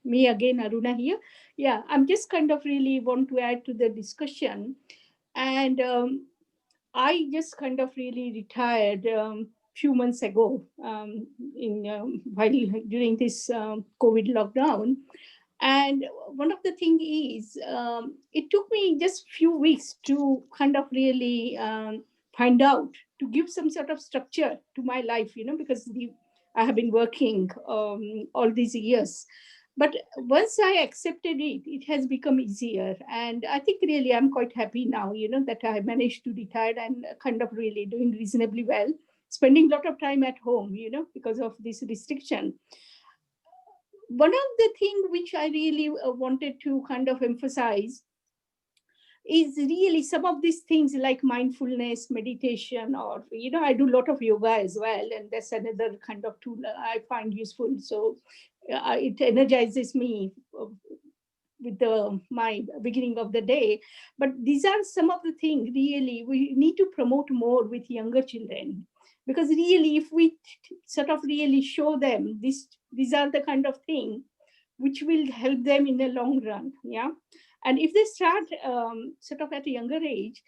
me again, Aruna here. Yeah, I'm just kind of really want to add to the discussion. And I just kind of really retired few months ago while during this COVID lockdown. And one of the thing is, it took me just few weeks to kind of really find out, to give some sort of structure to my life, because I have been working all these years. But once I accepted it, it has become easier. And I think really I'm quite happy now, that I managed to retire and kind of really doing reasonably well, spending a lot of time at home, because of this restriction. One of the things which I really wanted to kind of emphasize is really some of these things like mindfulness, meditation, or, I do a lot of yoga as well. And that's another kind of tool I find useful. So it energizes me with my beginning of the day. But these are some of the things really we need to promote more with younger children. Because really, if we sort of really show them these are the kind of thing which will help them in the long run, yeah. And if they start sort of at a younger age,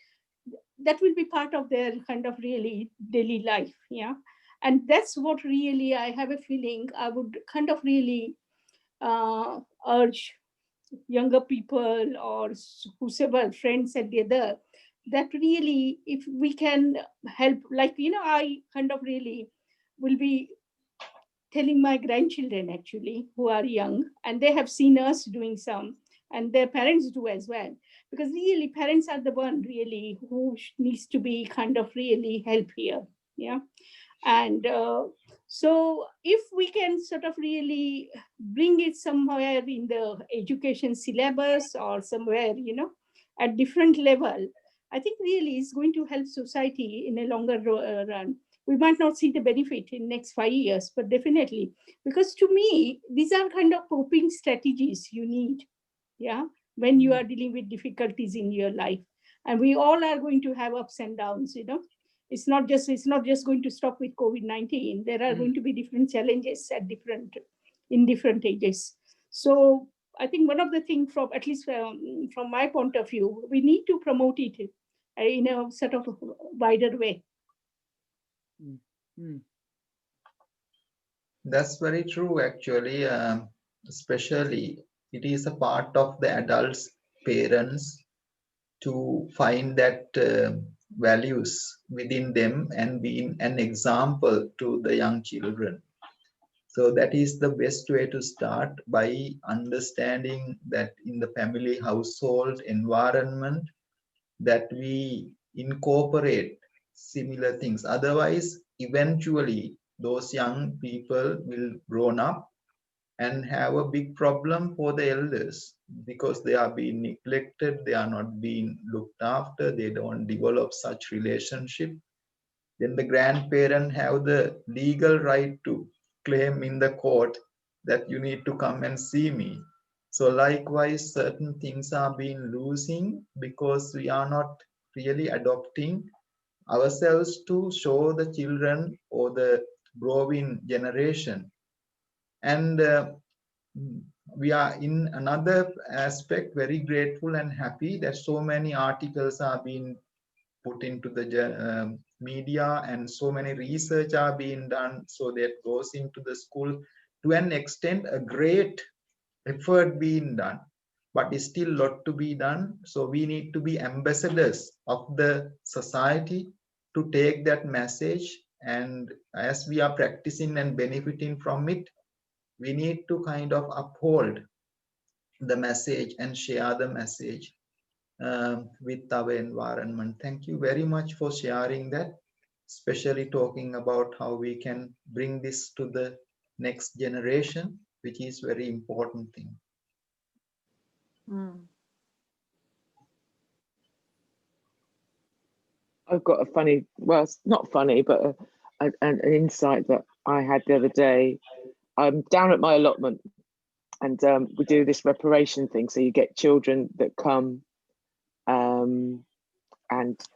that will be part of their kind of really daily life, yeah. And that's what really I have a feeling I would kind of really urge younger people or whosoever, friends and the other, that really if we can help, like, I kind of really will be telling my grandchildren actually who are young, and they have seen us doing some, and their parents do as well, because really parents are the one really who needs to be kind of really help here, yeah. And so if we can sort of really bring it somewhere in the education syllabus or somewhere, at different level, I think really it's going to help society in a longer run. We might not see the benefit in next 5 years, but definitely, because to me, these are kind of coping strategies you need, yeah, when you are dealing with difficulties in your life. And we all are going to have ups and downs, It's not just going to stop with COVID-19. There are going to be different challenges in different ages. So I think one of the things, from at least from my point of view, we need to promote it in a sort of wider way.
That's very true, actually. Especially, it is a part of the adults, parents, to find that values within them and being an example to the young children. So that is the best way to start, by understanding that in the family household environment that we incorporate similar things. Otherwise, eventually those young people will grown up and have a big problem for the elders, because they are being neglected, they are not being looked after, they don't develop such relationship. Then the grandparent have the legal right to claim in the court that you need to come and see me. So likewise, certain things are being losing because we are not really adopting ourselves to show the children or the growing generation. And we are in another aspect very grateful and happy that so many articles are being put into the media, and so many research are being done, so that goes into the school. To an extent, a great effort being done, but it's still a lot to be done. So we need to be ambassadors of the society to take that message, and as we are practicing and benefiting from it, we need to kind of uphold the message and share the message with our environment. Thank you very much for sharing that, especially talking about how we can bring this to the next generation, which is very important thing.
I've got a funny, well, it's not funny, but an insight that I had the other day. I'm down at my allotment, and we do this reparation thing. So you get children that come and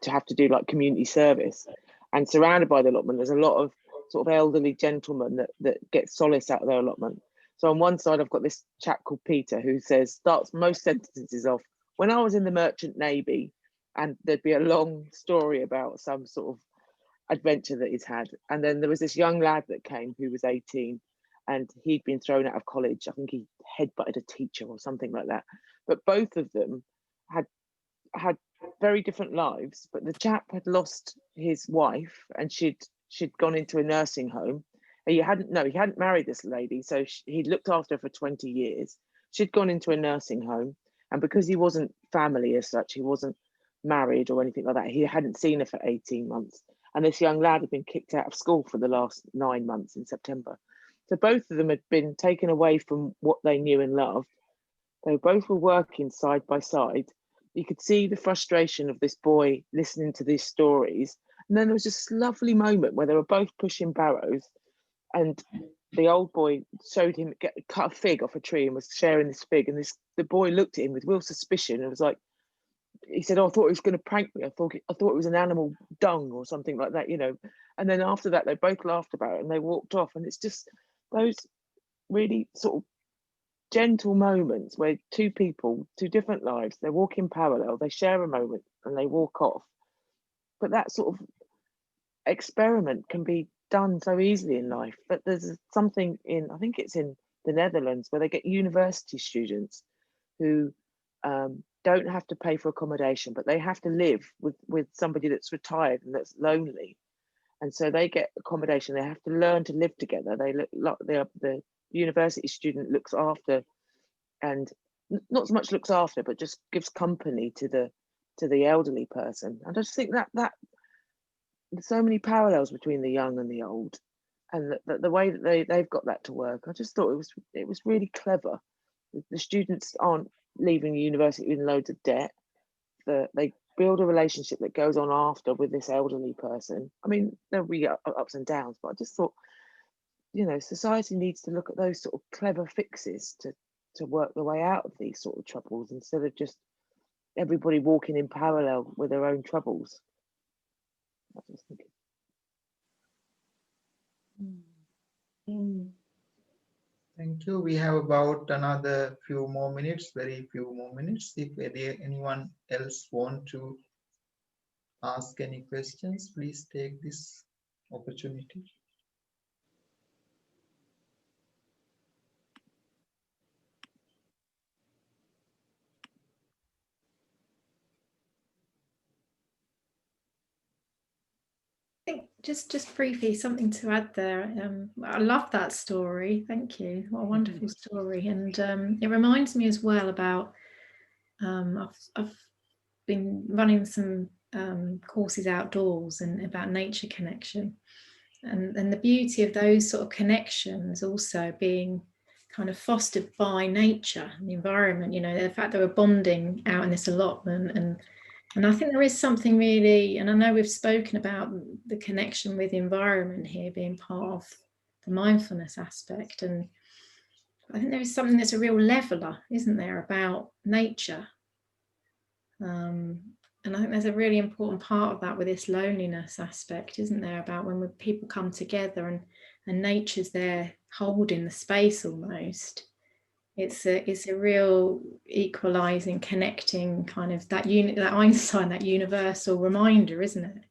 to have to do like community service. And surrounded by the allotment, there's a lot of sort of elderly gentlemen that get solace out of their allotment. So on one side, I've got this chap called Peter who starts most sentences off, "When I was in the Merchant Navy," and there'd be a long story about some sort of adventure that he's had. And then there was this young lad that came who was 18, and he'd been thrown out of college. I think he headbutted a teacher or something like that. But both of them had very different lives. But the chap had lost his wife, and she'd gone into a nursing home. He hadn't married this lady, so he'd looked after her for 20 years. She'd gone into a nursing home, and because he wasn't family as such, he wasn't married or anything like that, he hadn't seen her for 18 months. And this young lad had been kicked out of school for the last 9 months in September. So both of them had been taken away from what they knew and loved. They both were working side by side. You could see the frustration of this boy listening to these stories. And then there was this lovely moment where they were both pushing barrows, and the old boy showed him cut a fig off a tree and was sharing this fig. And the boy looked at him with real suspicion and was like, he said, "Oh, I thought he was going to prank me. I thought it was an animal dung or something like that, you know." And then after that, they both laughed about it and they walked off. And it's just those really sort of gentle moments where two people, two different lives, they walk in parallel, they share a moment and they walk off. But that sort of experiment can be done so easily in life. But there's something I think it's in the Netherlands, where they get university students who don't have to pay for accommodation, but they have to live with somebody that's retired and that's lonely. And so they get accommodation. They have to learn to live together. The university student looks after, and not so much looks after, but just gives company to the elderly person. And I just think that there's so many parallels between the young and the old, and the way that they've got that to work. I just thought it was really clever. The students aren't leaving the university in loads of debt. They build a relationship that goes on after with this elderly person. I mean, there'll be ups and downs, but I just thought, you know, society needs to look at those sort of clever fixes to work the way out of these sort of troubles, instead of just everybody walking in parallel with their own troubles. I was thinking.
Thank you. We have about another few more minutes, very few more minutes. If anyone else want to ask any questions, please take this opportunity.
I think just briefly, something to add there. I love that story. Thank you. What a wonderful story. And it reminds me as well about, I've been running some courses outdoors and about nature connection, and the beauty of those sort of connections also being kind of fostered by nature and the environment, you know, the fact that we're bonding out in this allotment. And I think there is something really, and I know we've spoken about the connection with the environment here being part of the mindfulness aspect. And I think there is something that's a real leveler, isn't there, about nature. And I think there's a really important part of that with this loneliness aspect, isn't there, about when people come together and nature's there holding the space almost. It's a real equalizing, connecting kind of that Einstein, that universal reminder, isn't it?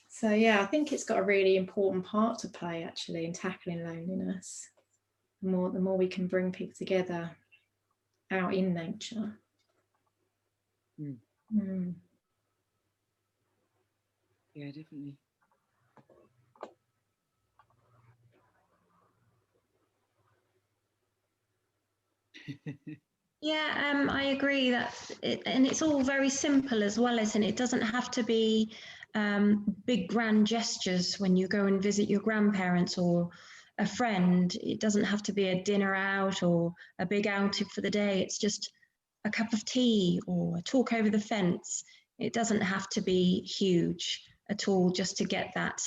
So yeah, I think it's got a really important part to play actually in tackling loneliness. The more we can bring people together out in nature.
Yeah, definitely.
Yeah, I agree that, and it's all very simple as well, isn't it? It doesn't have to be big grand gestures when you go and visit your grandparents or a friend. It doesn't have to be a dinner out or a big outing for the day. It's just a cup of tea or a talk over the fence. It doesn't have to be huge at all, just to get that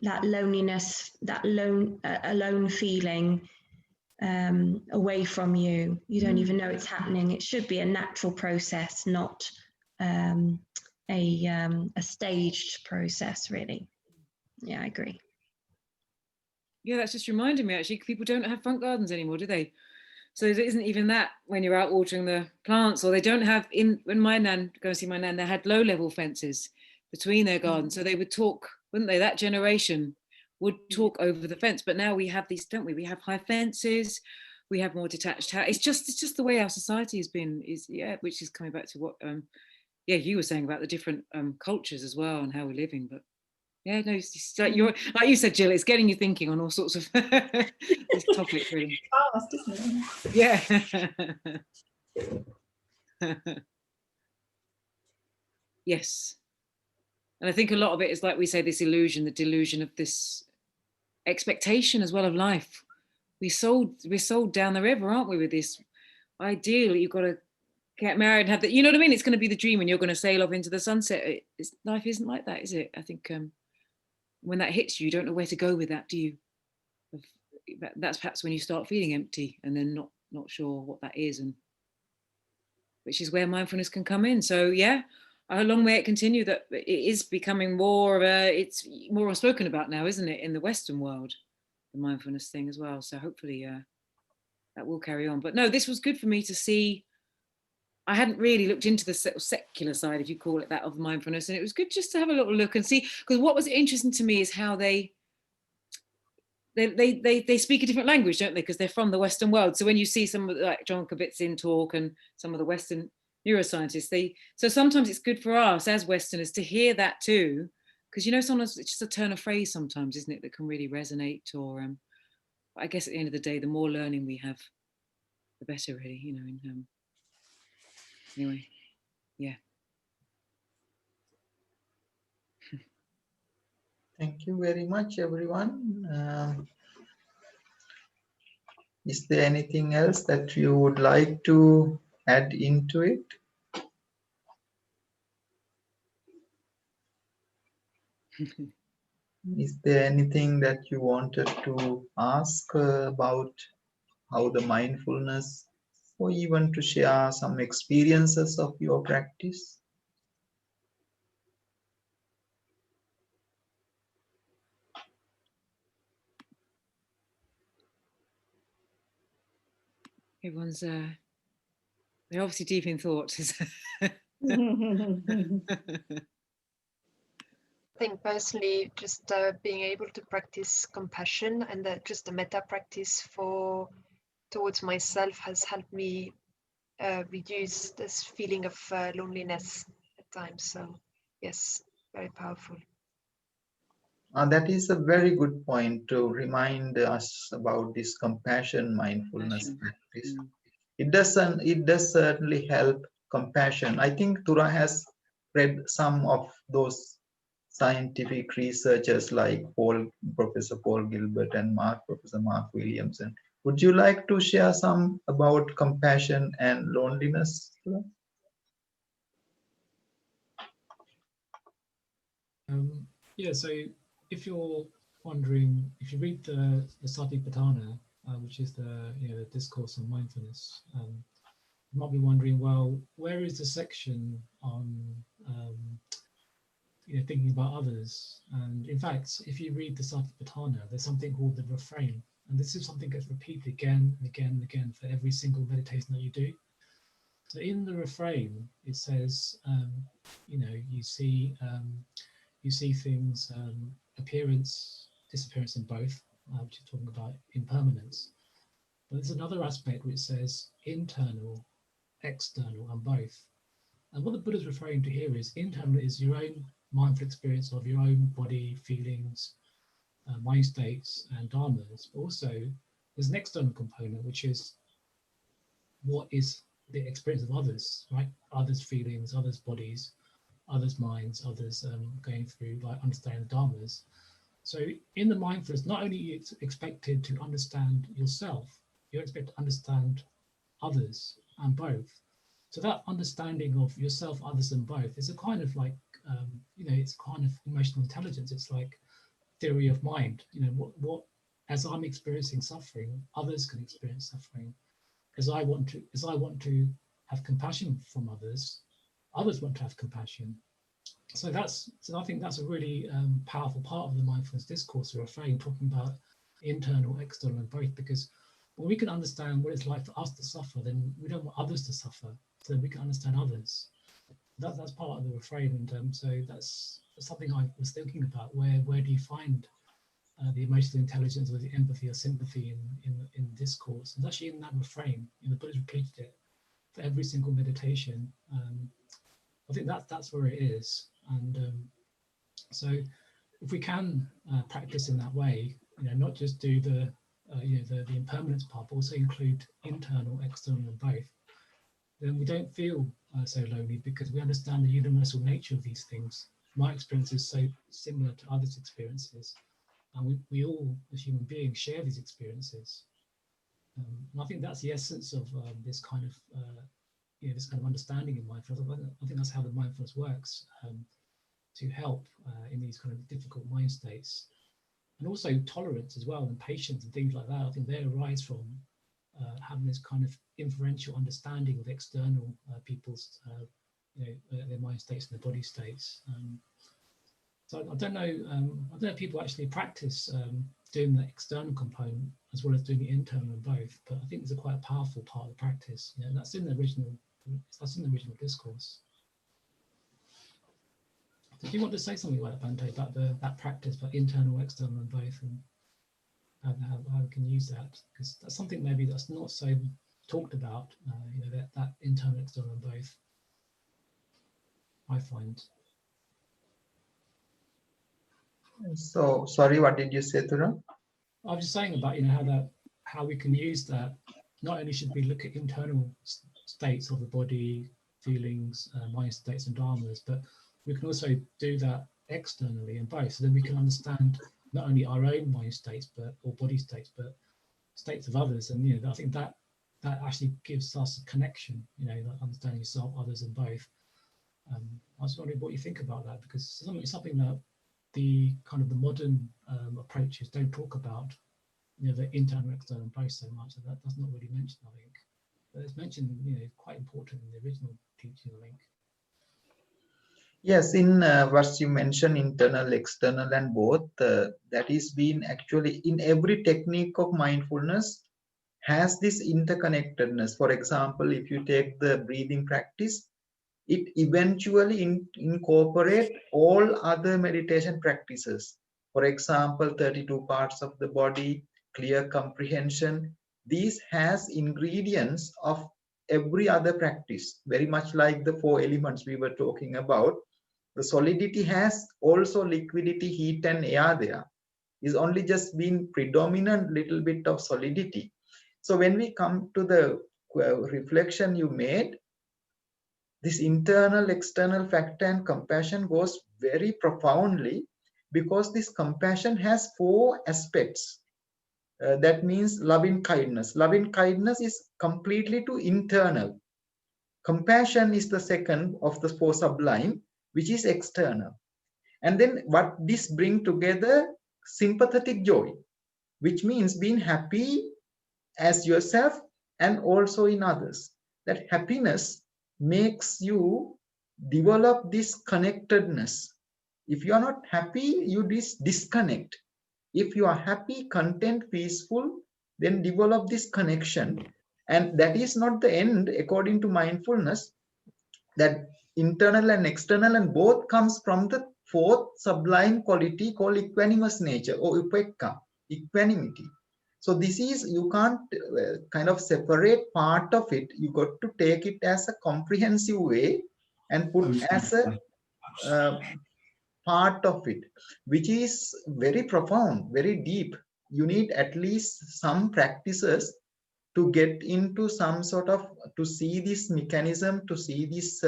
that loneliness, that alone feeling away from you. You don't even know it's happening. It should be a natural process, not a staged process, really. Yeah, I agree.
Yeah, that's just reminding me, actually, people don't have front gardens anymore, do they? So there isn't even that when you're out watering the plants, or they don't have, when my nan, go and see my nan, they had low level fences between their gardens. So they would talk, wouldn't they? That generation would talk over the fence. But now we have these, don't we? We have high fences, we have more detached houses. It's just the way our society has been, which is coming back to what, you were saying about the different cultures as well and how we're living. But yeah, no, it's like like you said, Jill, it's getting you thinking on all sorts of this topic, really.
Fast, isn't it?
Yeah. Yes. And I think a lot of it is, like we say, this illusion, the delusion of this expectation as well of life. We're sold down the river, aren't we, with this ideal you've got to get married and have that, you know what I mean? It's going to be the dream and you're going to sail off into the sunset. Life isn't like that, is it? I think when that hits you, you don't know where to go with that, do you? That's perhaps when you start feeling empty and then not sure what that is, and which is where mindfulness can come in. So yeah, a long way it continue that it is becoming more of it's more spoken about now, isn't it, in the Western world, the mindfulness thing as well. So hopefully that will carry on. But no, this was good for me to see. I hadn't really looked into the secular side, if you call it that, of mindfulness, and it was good just to have a little look and see, because what was interesting to me is how they speak a different language, don't they? Because they're from the Western world. So when you see some of like John Kabat-Zinn talk and some of the Western neuroscientists, so sometimes it's good for us as Westerners to hear that too, because sometimes it's just a turn of phrase sometimes, isn't it, that can really resonate. Or I guess at the end of the day, the more learning we have, the better, really. Anyway, yeah.
Thank you very much, everyone. Is there anything else that you would like to add into it? Is there anything that you wanted to ask about how the mindfulness, or even to share some experiences of your practice?
Everyone's they're obviously deep in thought.
I think personally, just being able to practice compassion and just the metta practice towards myself has helped me reduce this feeling of loneliness at times. So yes, very powerful.
That is a very good point to remind us about this compassion mindfulness practice. It does certainly help compassion. I think Tura has read some of those scientific researchers like Professor Paul Gilbert and Professor Mark Williamson. Would you like to share some about compassion and loneliness, Tura?
Yeah, so if you're wondering, if you read the Satipatthana, which is the discourse on mindfulness, you might be wondering, well, where is the section on thinking about others? And in fact, if you read the Satipatthana, there's something called the Refrain, and this is something that gets repeated again and again and again for every single meditation that you do. So in the Refrain, it says, you see things, appearance, disappearance in both, which is talking about impermanence. But there's another aspect which says internal, external, and both. And what the Buddha is referring to here is internal is your own mindful experience of your own body, feelings, mind states, and dharmas. But also, there's an external component, which is what is the experience of others, right? Others' feelings, others' bodies, others' minds, others going through like understanding the dharmas. So in the mindfulness, not only it's expected to understand yourself, you're expected to understand others and both. So that understanding of yourself, others, and both is a kind of like, it's kind of emotional intelligence. It's like theory of mind. What as I'm experiencing suffering, others can experience suffering. As I want to have compassion from others, others want to have compassion. So I think that's a really powerful part of the mindfulness discourse, the Refrain, talking about internal, external, and both, because when we can understand what it's like for us to suffer, then we don't want others to suffer, so we can understand others. That's part of the Refrain, and so that's something I was thinking about. Where do you find the emotional intelligence or the empathy or sympathy in discourse? And actually in that Refrain, the Buddha repeated it for every single meditation. I think that's where it is. And so if we can practice in that way, not just do the impermanence part, but also include internal, external, and both, then we don't feel so lonely, because we understand the universal nature of these things. My experience is so similar to others' experiences, and we all, as human beings, share these experiences. And I think that's the essence of this kind of understanding in mindfulness. I think that's how the mindfulness works, to help in these kind of difficult mind states. And also tolerance as well, and patience and things like that. I think they arise from having this kind of inferential understanding of external people's, their mind states and their body states. So I don't know if people actually practice doing the external component as well as doing the internal and both. But I think it's a quite powerful part of the practice. And that's in the original discourse. Did you want to say something about that, Bhante, about that practice, about internal, external, and both, and how we can use that? Because that's something maybe that's not so talked about, that internal, external, and both, I find.
So, sorry, what did you say, Thuram?
I was just saying about, how we can use that. Not only should we look at internal states of the body, feelings, mind states, and dharmas, but we can also do that externally in both, so then we can understand not only our own mind states or body states, but states of others. And I think that actually gives us a connection, like understanding yourself, others, and both. I was wondering what you think about that, because it's something that the kind of the modern approaches don't talk about, the internal, external, and both so much, and that does not really mention, I think. But it's mentioned, quite important in the original teaching, I think.
Yes, in what you mentioned, internal, external, and both, that is being actually in every technique of mindfulness has this interconnectedness. For example, if you take the breathing practice, it eventually incorporate all other meditation practices. For example, 32 parts of the body, clear comprehension. These has ingredients of every other practice, very much like the 4 elements we were talking about. The solidity has also liquidity, heat, and air there. It's only just been predominant little bit of solidity. So when we come to the reflection you made, this internal, external factor and compassion goes very profoundly, because this compassion has 4 aspects. That means loving kindness. Loving kindness is completely to internal. Compassion is the second of the 4 sublime, which is external. And then what this bring together, sympathetic joy, which means being happy as yourself and also in others. that happiness makes you develop this connectedness. If you are not happy, you disconnect. If you are happy, content, peaceful, then develop this connection. And that is not the end, according to mindfulness, that internal and external and both comes from the fourth sublime quality called equanimous nature or upekka, equanimity. So this is, you can't kind of separate part of it. You got to take it as a comprehensive way and put as a part of it, which is very profound, very deep. You need at least some practices to get into some sort of, to see this mechanism, to see this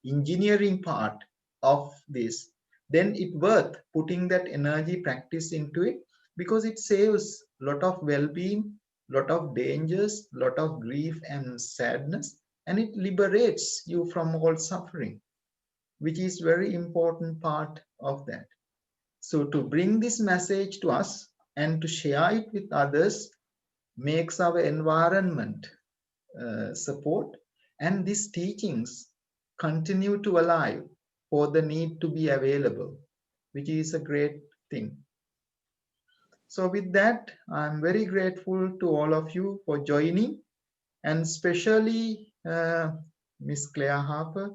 engineering part of this. Then it's worth putting that energy practice into it, because it saves a lot of well-being, lot of dangers, lot of grief and sadness, and it liberates you from all suffering, which is very important part of that. So to bring this message to us and to share it with others makes our environment support, and these teachings continue to alive for the need to be available, which is a great thing. So with that, I'm very grateful to all of you for joining, and especially Miss Claire Harper,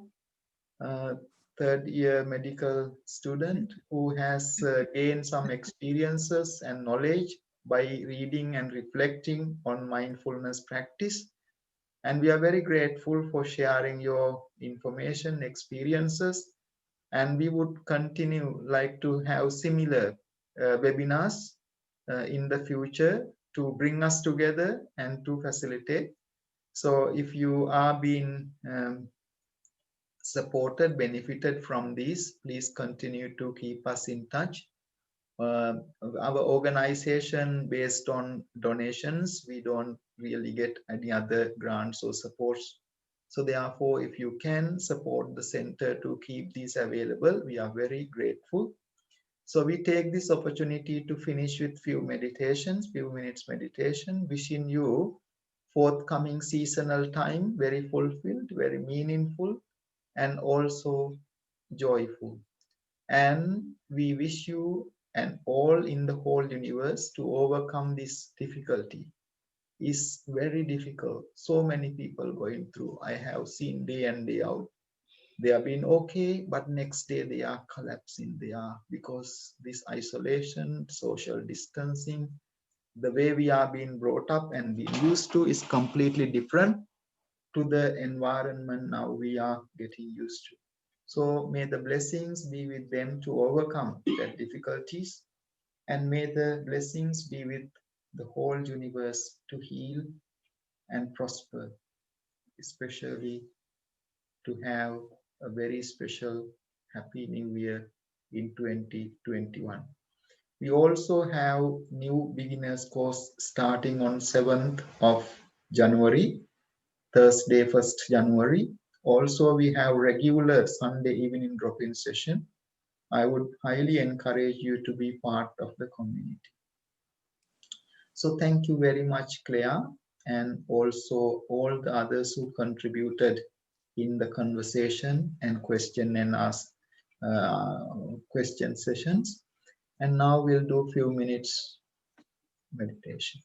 third year medical student who has gained some experiences and knowledge by reading and reflecting on mindfulness practice. And we are very grateful for sharing your information, experiences, and we would continue like to have similar webinars in the future to bring us together and to facilitate. So if you are being supported, benefited from these, please continue to keep us in touch. Our organization based on donations, we don't really get any other grants or supports. So therefore, if you can support the center to keep these available, we are very grateful. So we take this opportunity to finish with few meditations, few minutes meditation, wishing you forthcoming seasonal time very fulfilled, very meaningful, and also joyful. And we wish you and all in the whole universe to overcome this difficulty. It's very difficult. So many people going through. I have seen day in, day out. They have been okay, but next day they are collapsing. They are, because this isolation, social distancing, the way we are being brought up and being used to is completely different to the environment now we are getting used to. So may the blessings be with them to overcome their difficulties, and may the blessings be with the whole universe to heal and prosper, especially to have a very special Happy New Year in 2021. We also have new beginners course starting on 7th of January, Thursday, 1st January. Also, we have regular Sunday evening drop-in session. I would highly encourage you to be part of the community. So thank you very much, Claire, and also all the others who contributed in the conversation and question and ask question sessions. And now we'll do a few minutes meditation.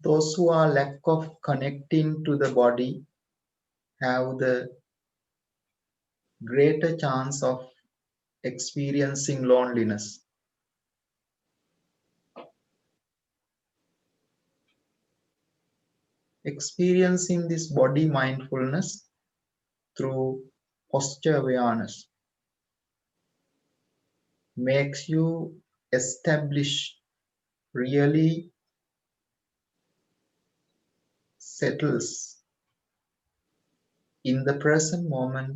Those who are lack of connecting to the body have the greater chance of experiencing loneliness. Experiencing this body mindfulness through posture awareness makes you establish, really settles in the present moment,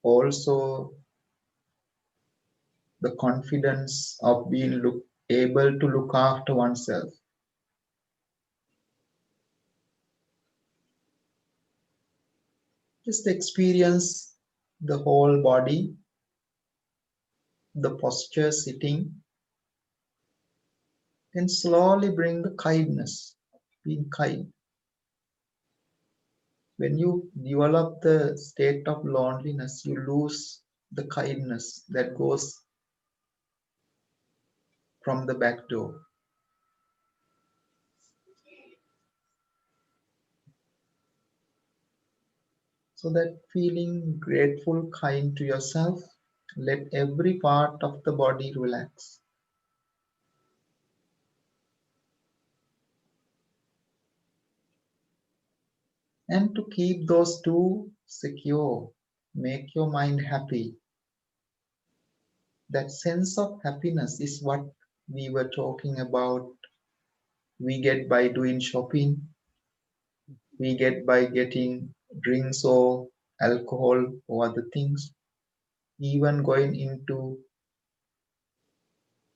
also the confidence of being able to look after oneself. Just experience the whole body, the posture sitting, then slowly bring the kindness, being kind. When you develop the state of loneliness, you lose the kindness that goes from the back door. So that feeling grateful, kind to yourself, let every part of the body relax. And to keep those two secure, make your mind happy. That sense of happiness is what we were talking about. We get by doing shopping, we get by getting drinks or alcohol or other things, even going into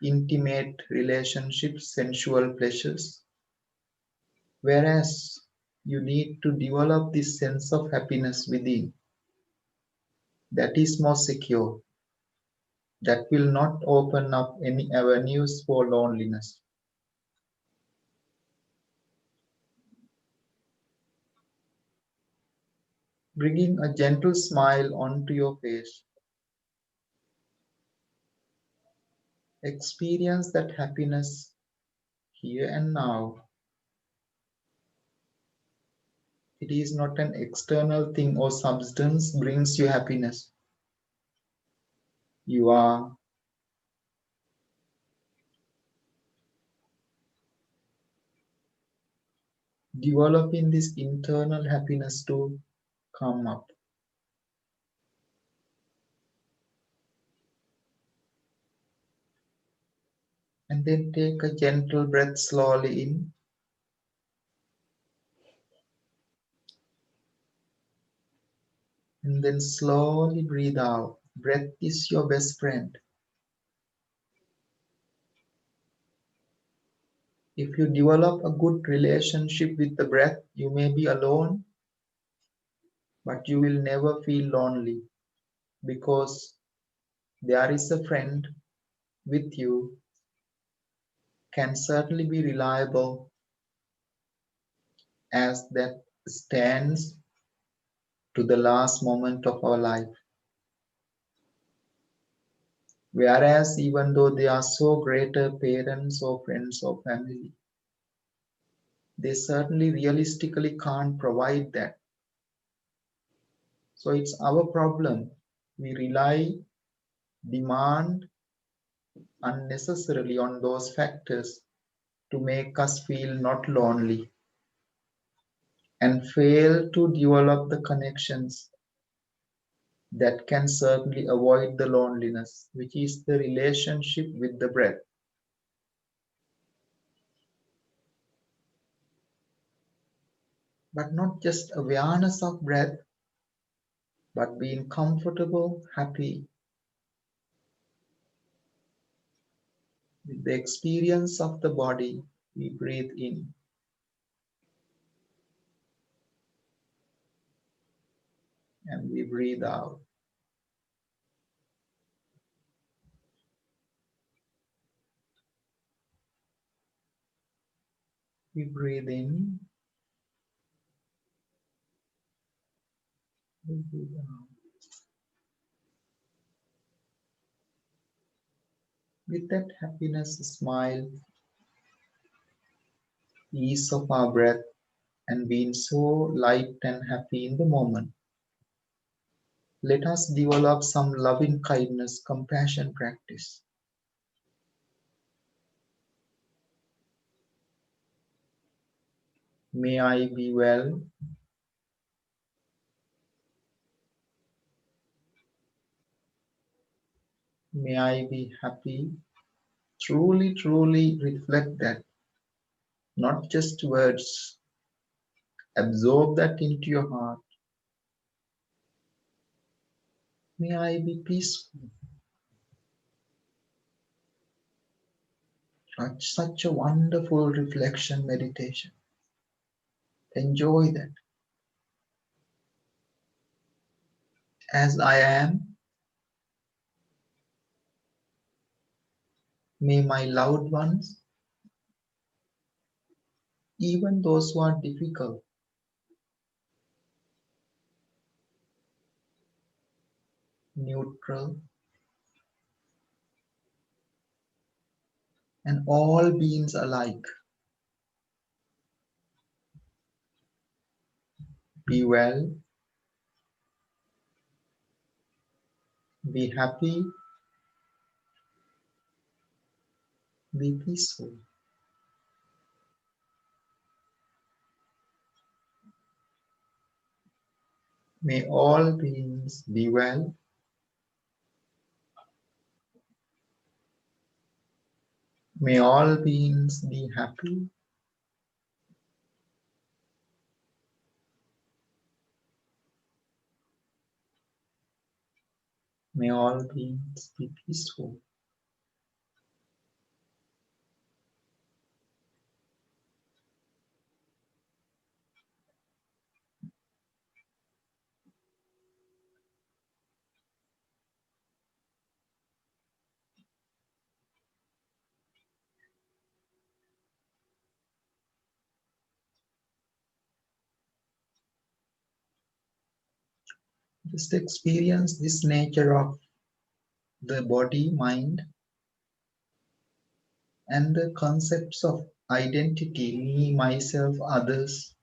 intimate relationships, sensual pleasures. Whereas you need to develop this sense of happiness within that is more secure, that will not open up any avenues for loneliness. Bringing a gentle smile onto your face. Experience that happiness here and now. It is not an external thing or substance brings you happiness. You are developing this internal happiness to come up. And then take a gentle breath slowly in. And then slowly breathe out. Breath is your best friend. If you develop a good relationship with the breath, you may be alone, but you will never feel lonely because there is a friend with you, can certainly be reliable as that stands to the last moment of our life. Whereas even though they are so greater parents or friends or family, they certainly realistically can't provide that. So it's our problem. We demand unnecessarily on those factors to make us feel not lonely and fail to develop the connections that can certainly avoid the loneliness, which is the relationship with the breath. But not just awareness of breath, but being comfortable, happy with the experience of the body. We breathe in. And we breathe out. We breathe in. We breathe out. With that happiness, smile, ease of our breath, and being so light and happy in the moment, let us develop some loving kindness, compassion practice. May I be well. May I be happy. Truly, truly reflect that. Not just words. Absorb that into your heart. May I be peaceful. Such a wonderful reflection meditation. Enjoy that. As I am, may my loved ones, even those who are difficult, neutral, and all beings alike, be well, be happy, be peaceful. May all beings be well. May all beings be happy. May all beings be peaceful. Just experience this nature of the body, mind, and the concepts of identity, me, myself, others,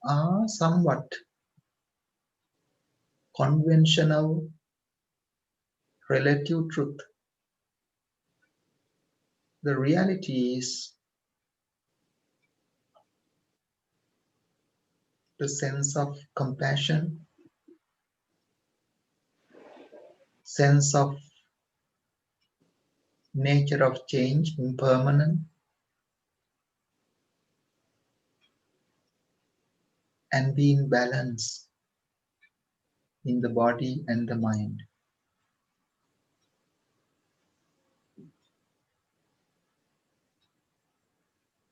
are somewhat conventional, relative truth. The reality is the sense of compassion, sense of nature of change, impermanent, and be in balance in the body and the mind.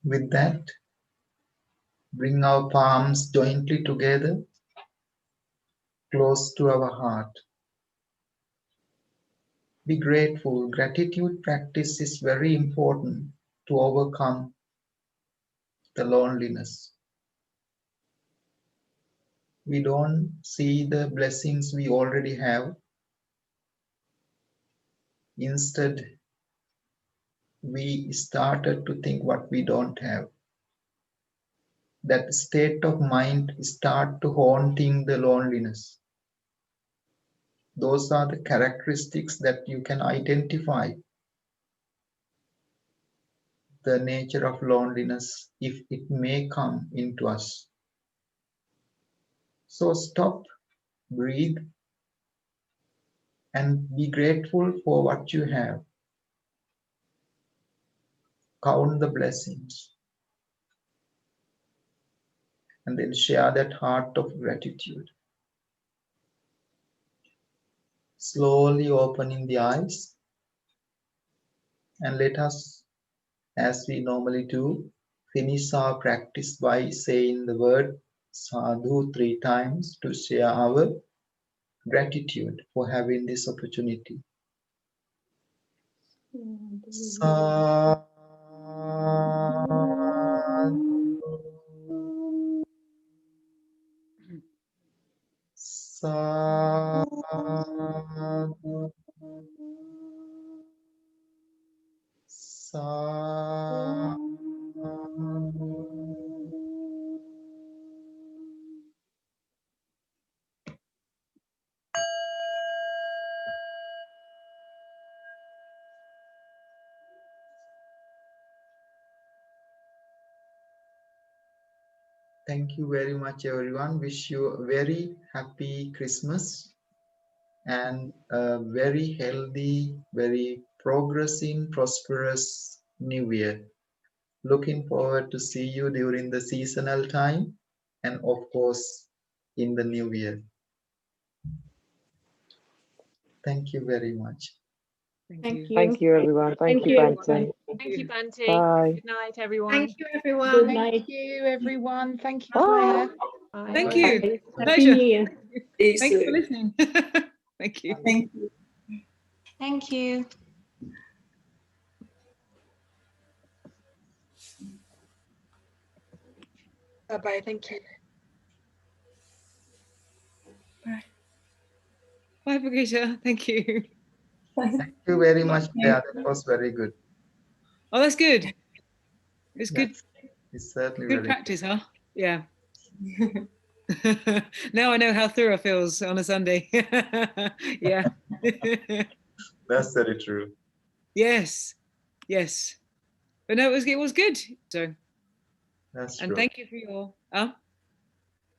With that, bring our palms jointly together, close to our heart. Be grateful. Gratitude practice is very important to overcome the loneliness. We don't see the blessings we already have. Instead, we started to think what we don't have. That state of mind start to haunting the loneliness. Those are the characteristics that you can identify the nature of loneliness if it may come into us. So stop, breathe, and be grateful for what you have. Count the blessings and then share that heart of gratitude. Slowly opening the eyes, and let us, as we normally do, finish our practice by saying the word sadhu 3 times to share our gratitude for having this opportunity. Sadhu. Sadhu. Sadhu. Thank you very much, everyone. Wish you a very happy Christmas and a very healthy, very progressing, prosperous New Year. Looking forward to see you during the seasonal time and of course in the New Year. Thank you very much.
Thank you.
Thank you, everyone. Thank you, Bante.
Thank you, Bante.
Bye.
Good night, everyone.
Thank you, everyone.
Good night.
Thank you, everyone. Thank you,
Bye.
Claire.
Bye.
Thank you.
Happy
Pleasure.
New Year.
Thanks for listening. Thank you.
Thank you.
Bye-bye. Thank you.
Bye, Brigitte. Thank you.
Thank you very much. Yeah, that was very good.
Oh, that's good. It's good.
Yes, it's certainly
Good
very
practice, huh? Yeah. Now I know how Thura feels on a Sunday. Yeah.
good. That's very true.
Yes. Yes. But no, it was good. So,
That's
and
true.
thank you for your.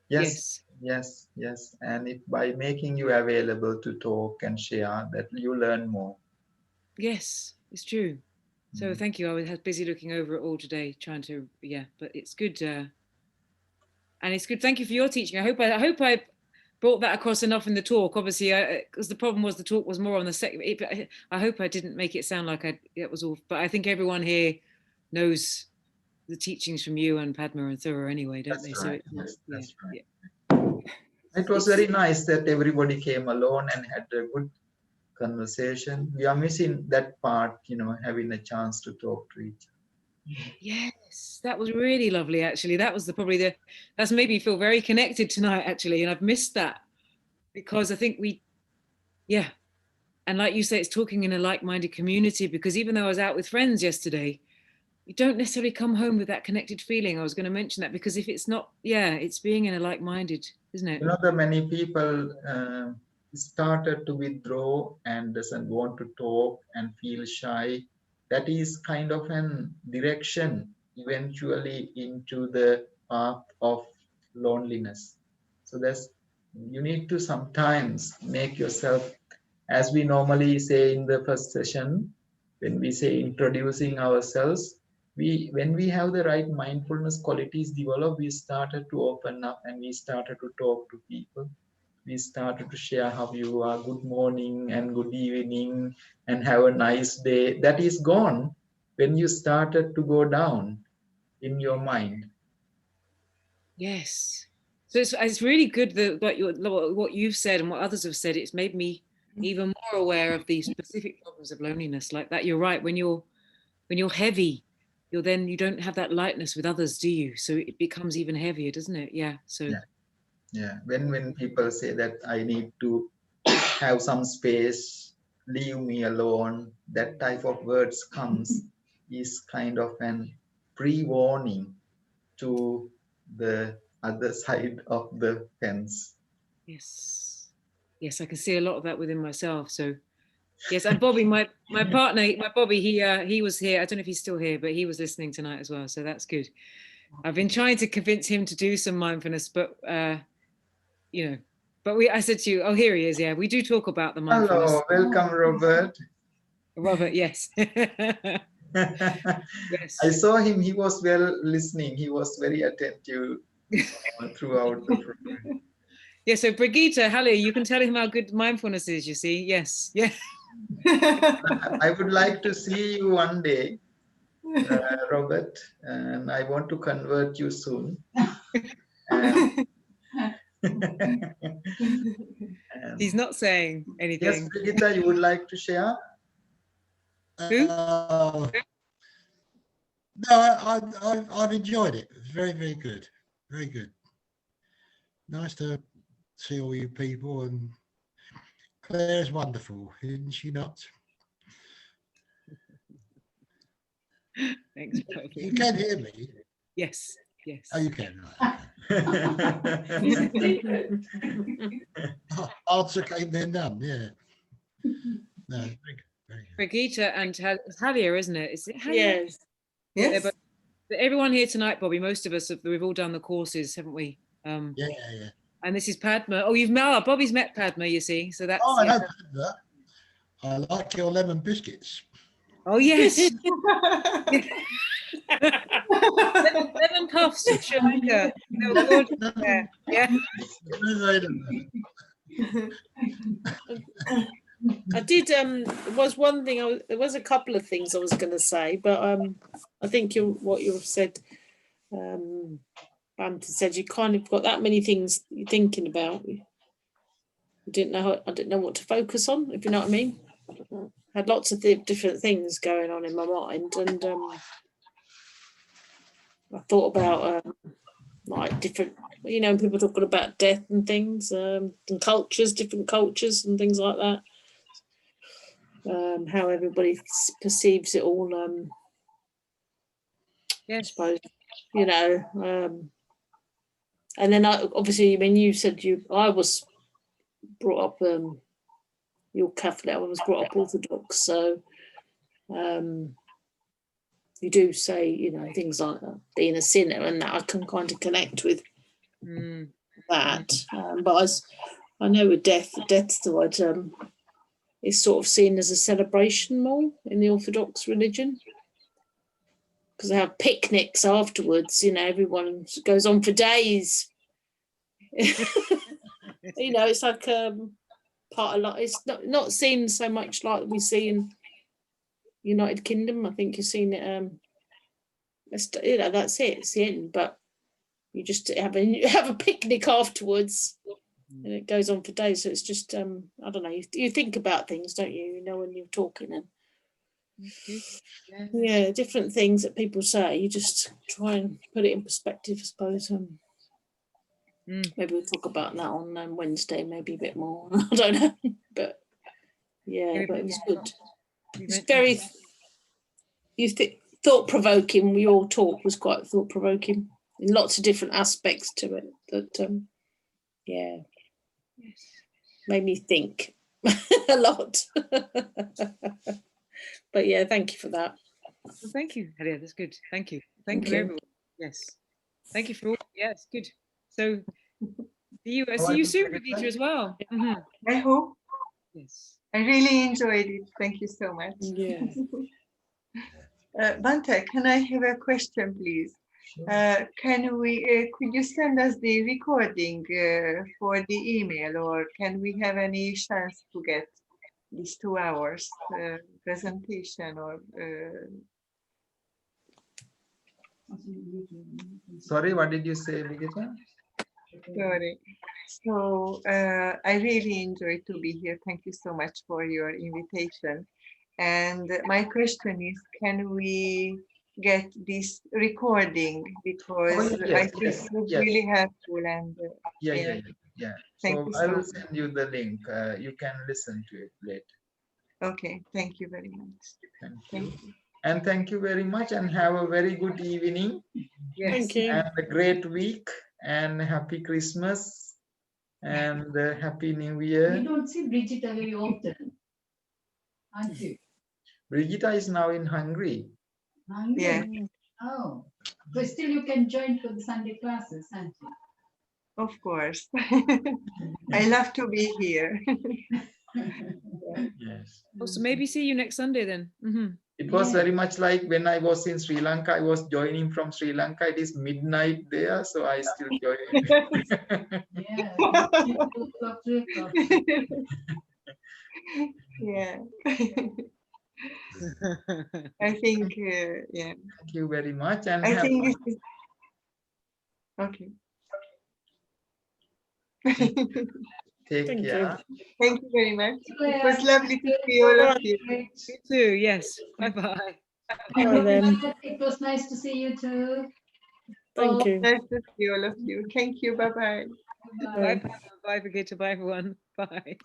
Yes, yes, yes. And if by making you available to talk and share, that you learn more.
Yes, it's true. So
Mm.
thank you. I was busy looking over it all today, trying to, but it's good. And it's good. Thank you for your teaching. I hope I brought that across enough in the talk. Obviously, because the problem was the talk was more on the second. I hope I didn't make it sound like it was all. But I think everyone here knows the teachings from you and Padma and Thura anyway, don't
That's
they?
right.
So
Yes, that's right.
Yeah.
It was very nice that everybody came alone and had a good conversation. We are missing that part, having a chance to talk to each other.
Yes, that was really lovely. Actually, that was that's made me feel very connected tonight. Actually, and I've missed that because I think and like you say, it's talking in a like-minded community. Because even though I was out with friends yesterday, you don't necessarily come home with that connected feeling. I was going to mention that because if it's not, it's being in a like-minded, isn't it?
That many people started to withdraw and doesn't want to talk and feel shy. That is kind of an direction eventually into the path of loneliness. So you need to sometimes make yourself, as we normally say in the first session, when we say introducing ourselves, when we have the right mindfulness qualities developed, we started to open up and we started to talk to people. We started to share how you are, good morning and good evening, and have a nice day. That is gone when you started to go down in your mind.
Yes. So it's really good that what you've said and what others have said. It's made me even more aware of the specific problems of loneliness. Like that, you're right. When you're heavy, you don't have that lightness with others, do you? So it becomes even heavier, doesn't it? Yeah. So
yeah. When people say that I need to have some space, leave me alone, that type of words comes is kind of an pre-warning to the other side of the fence.
Yes, I can see a lot of that within myself. So yes, and Bobby, my partner, Bobby, he was here. I don't know if he's still here, but he was listening tonight as well. So that's good. I've been trying to convince him to do some mindfulness, but I said to you, oh, here he is. Yeah, we do talk about the mindfulness.
Hello, welcome, Robert.
Robert, yes.
Yes. I saw him. He was well listening. He was very attentive throughout the program.
Yeah, so Brigitte, hello, you can tell him how good mindfulness is, you see. Yes, yeah.
I would like to see you one day, Robert, and I want to convert you soon.
He's not saying anything.
Yes, Brigitte, you would like to share?
Who?
No, I've enjoyed it. It was very, very good. Very good. Nice to see all you people, and Claire's wonderful, isn't she not?
Thanks.
You can hear me?
Yes.
Oh, you can. Answer came then done, yeah. No, very good. Very good.
Brigitte and Halia, isn't it? Is it Halia?
Yes. Yes.
Yeah, but everyone here tonight, Bobby, most of us, we've all done the courses, haven't we?
Yeah.
And this is Padma. Oh, Bobby's met Padma, you see. So that's.
Oh, I know Padma. I like your lemon biscuits.
Oh, yes. Lemon puffs from Sri Lanka. They were gorgeous there. Yeah.
I did. There was one thing. There was a couple of things I was going to say, but I think what you've said. Bante said you kind of got that many things you're thinking about. I didn't know what to focus on. If you know what I mean. Had lots of different things going on in my mind, and I thought about like different, people talking about death and things, and cultures, different cultures and things like that. How everybody perceives it all. I suppose, and then obviously, when you said I was brought up, you're Catholic, I was brought up Orthodox, so you do say, things like being a sinner, and that I can kind of connect with that. But I know with death side, is sort of seen as a celebration more in the Orthodox religion, because they have picnics afterwards. Everyone goes on for days. It's like part of it's not seen so much like we see in United Kingdom. I think you've seen it. That's it. It's the end. But you just have a picnic afterwards, and it goes on for days. So it's just I don't know. You think about things, don't you? When you're talking, and yeah, different things that people say. You just try and put it in perspective, I suppose. Maybe we'll talk about that on Wednesday, maybe a bit more. I don't know, but yeah, but it was good. It's very thought-provoking. Your talk was quite thought-provoking in lots of different aspects to it. That made me think a lot. But yeah, thank you for that.
Well, thank you, Haria. That's good. Thank you. Thank you, everyone. Yes. Thank you for all. Yes, good. So see you soon, Ravita, as well.
I hope.
Yes.
I really enjoyed it. Thank you so much.
Yeah.
Bante, can I have a question, please?
Sure.
Could you send us the recording for the email, or can we have any chance to get these 2 hours presentation or
Sorry, what did you say, Niketa?
Sorry. So I really enjoyed to be here. Thank you so much for your invitation. And my question is, can we get this recording? Because I think it was really helpful. And
Yeah.
Thank
So
you
I
so
will
much.
send you the link. You can listen to it later.
Okay, thank you very much.
Thank you. And thank you very much, and have a very good evening.
Yes.
Thank you.
And a great week, and happy Christmas, and happy New Year.
You don't see Brigitte very often, aren't you?
Brigitte is now in Hungary.
Hungry?
Yeah.
Oh, but still you can join for the Sunday classes, aren't you?
Of course. I love to be here.
Yes.
So maybe see you next Sunday then.
It was very much like when I was in Sri Lanka. I was joining from Sri Lanka. It is midnight there, so I still join.
Yeah.
Yeah. I think, yeah.
Thank you very much. And
I
have
think
fun.
this is okay.
Take
Thank
care.
Thank you very much. It was lovely to see all of you.
You too. Yes. Bye-bye.
Bye then.
It was nice to see you too.
Thank you.
Nice to see all of you. Thank you. Bye-bye.
Bye. Bye, Brigitte. Bye, everyone. Bye.